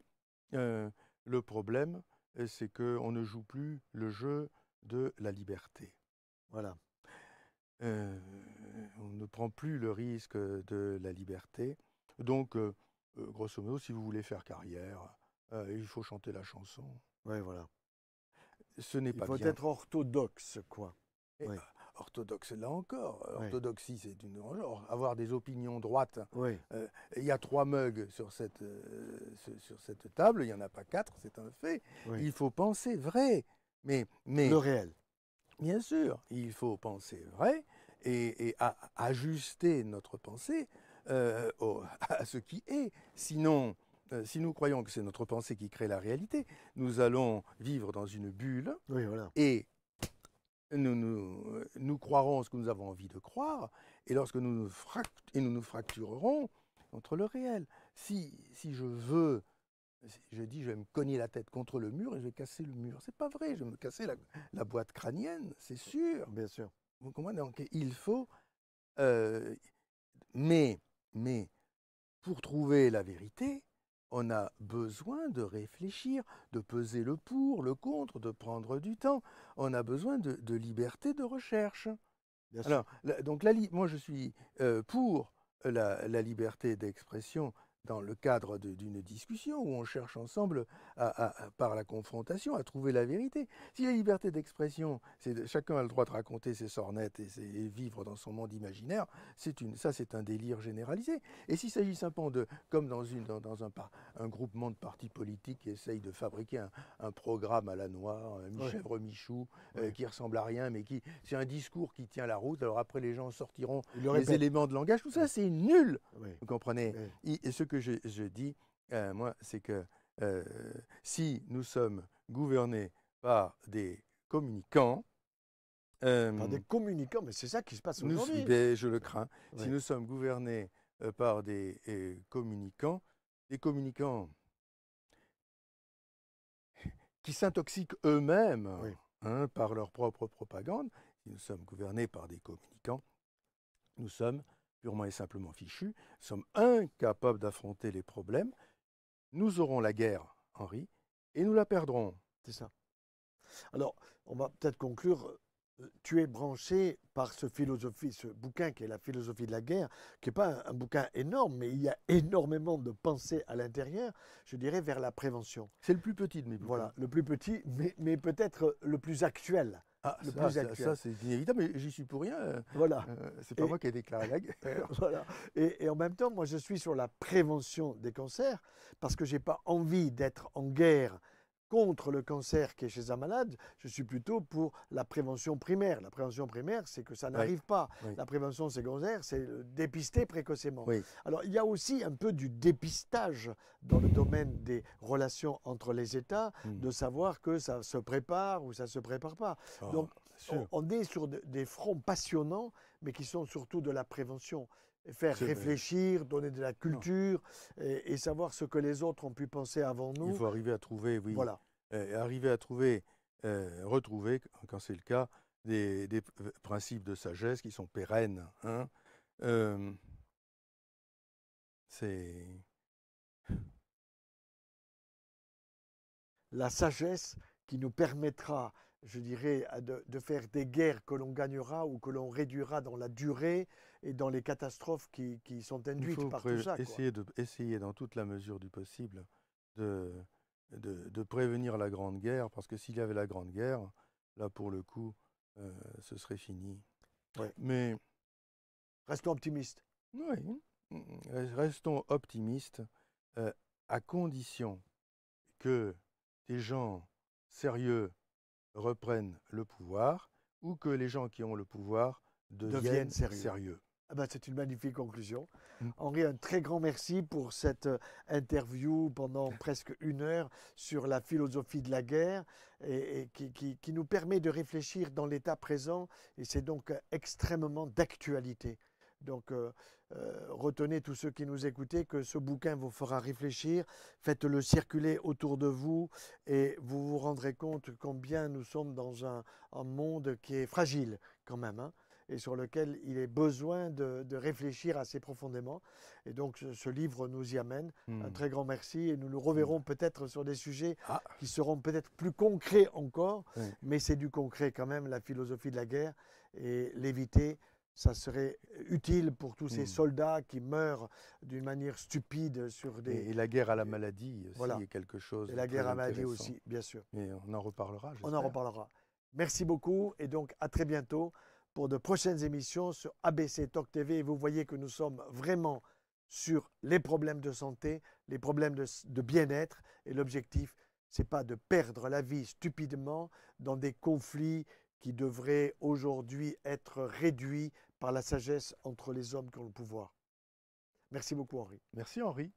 euh, le problème, c'est qu'on ne joue plus le jeu de la liberté. voilà. Euh, on ne prend plus le risque de la liberté. Donc, grosso modo, si vous voulez faire carrière, il faut chanter la chanson. Oui, voilà. Ce n'est Il pas faut bien. être orthodoxe, quoi. Et, Oui, orthodoxe, là encore, oui, orthodoxie, c'est une genre. Avoir des opinions droites. oui, Il y a 3 mugs sur cette table, il n'y en a pas 4, c'est un fait. oui. Il faut penser vrai. Mais Le réel. bien sûr, il faut penser vrai et ajuster notre pensée à ce qui est. Sinon, si nous croyons que c'est notre pensée qui crée la réalité, nous allons vivre dans une bulle Oui, voilà. et nous croirons ce que nous avons envie de croire, et lorsque nous nous fracturerons contre le réel. Si je veux, si je dis je vais me cogner la tête contre le mur et je vais casser le mur, c'est pas vrai, je vais me casser la boîte crânienne, c'est sûr. Bien sûr. Vous comprenez? Donc il faut, euh, mais, mais pour trouver la vérité, on a besoin de réfléchir, de peser le pour, le contre, de prendre du temps. On a besoin de liberté de recherche. Bien sûr. Alors, donc moi je suis pour la liberté d'expression dans le cadre d'une discussion où on cherche ensemble, par la confrontation, à trouver la vérité. Si la liberté d'expression, chacun a le droit de raconter ses sornettes et vivre dans son monde imaginaire, ça c'est un délire généralisé. Et s'il s'agit simplement de, comme un groupement de partis politiques qui essayent de fabriquer un programme à la noire, un Oui, Michèvre Michou, oui. qui ressemble à rien, mais c'est un discours qui tient la route. Alors après, les gens sortiront Il le les répète. éléments de langage. Tout Oui, ça, c'est nul. oui, Vous comprenez? oui. Et ce que je dis, moi, c'est que euh, si nous sommes gouvernés par des communicants, Par des euh, communicants, mais c'est ça qui se passe oui, aujourd'hui. ben, je le crains. Si Oui, nous sommes gouvernés par des communicants qui s'intoxiquent eux-mêmes, oui. hein, par leur propre propagande, si nous sommes gouvernés par des communicants, nous sommes purement et simplement fichus, nous sommes incapables d'affronter les problèmes, nous aurons la guerre, Henri, et nous la perdrons. C'est ça. Alors, on va peut-être conclure. Tu es branché par ce bouquin qui est La philosophie de la guerre, qui n'est pas un bouquin énorme, mais il y a énormément de pensées à l'intérieur, je dirais, vers la prévention. C'est le plus petit de mes bouquins. Voilà, le plus petit, mais peut-être le plus actuel. Ah, Le plus actuel. ça c'est inévitable, mais j'y suis pour rien. Voilà. C'est pas moi qui ai déclaré la guerre. Voilà. Et en même temps, moi, je suis sur la prévention des cancers parce que je n'ai pas envie d'être en guerre contre le cancer qui est chez un malade. Je suis plutôt pour la prévention primaire. La prévention primaire, c'est que ça Oui, n'arrive pas. oui, La prévention secondaire, c'est dépister précocement. oui. Alors, il y a aussi un peu du dépistage dans le domaine des relations entre les États, Hmm. de savoir que ça se prépare ou ça ne se prépare pas. Oh, Donc, sûr. on est sur des fronts passionnants, mais qui sont surtout de la prévention. Et faire C'est vrai. réfléchir, donner de la Non. culture et savoir ce que les autres ont pu penser avant Il nous. faut arriver à trouver, oui, Voilà. arriver à trouver, retrouver, quand c'est le cas, des principes de sagesse qui sont pérennes, hein. Euh, c'est La sagesse qui nous permettra, je dirais, de faire des guerres que l'on gagnera ou que l'on réduira dans la durée et dans les catastrophes qui sont Il induites faut par tout ça, quoi. essayer dans toute la mesure du possible de, de prévenir la Grande Guerre, parce que s'il y avait la Grande Guerre, là pour le coup, ce serait fini. Ouais. Mais Restons optimistes. oui, restons optimistes, euh, à condition que des gens sérieux reprennent le pouvoir ou que les gens qui ont le pouvoir Deviennent deviennent sérieux. sérieux. Ah ben, c'est une magnifique conclusion. Mm. Henri, un très grand merci pour cette interview pendant presque 1 heure sur la philosophie de la guerre et qui nous permet de réfléchir dans l'état présent et c'est donc extrêmement d'actualité. Donc, retenez tous ceux qui nous écoutez que ce bouquin vous fera réfléchir. Faites-le circuler autour de vous et vous vous rendrez compte combien nous sommes dans un monde qui est fragile quand même, hein, et sur lequel il est besoin de réfléchir assez profondément. Et donc, ce livre nous y amène. Un très grand merci et nous nous reverrons peut-être sur des sujets qui seront peut-être plus concrets encore, mais c'est du concret quand même, la philosophie de la guerre, et l'éviter, ça serait utile pour tous ces soldats qui meurent d'une manière stupide sur des... Et la guerre à la maladie aussi est quelque chose Et de la guerre très à la maladie intéressant. aussi, bien sûr. Mais on en reparlera, j'espère. On en reparlera. Merci beaucoup et donc à très bientôt pour de prochaines émissions sur ABC Talk TV. Et vous voyez que nous sommes vraiment sur les problèmes de santé, les problèmes de bien-être. Et l'objectif, ce n'est pas de perdre la vie stupidement dans des conflits qui devraient aujourd'hui être réduits par la sagesse entre les hommes qui ont le pouvoir. Merci beaucoup, Henri. Merci, Henri.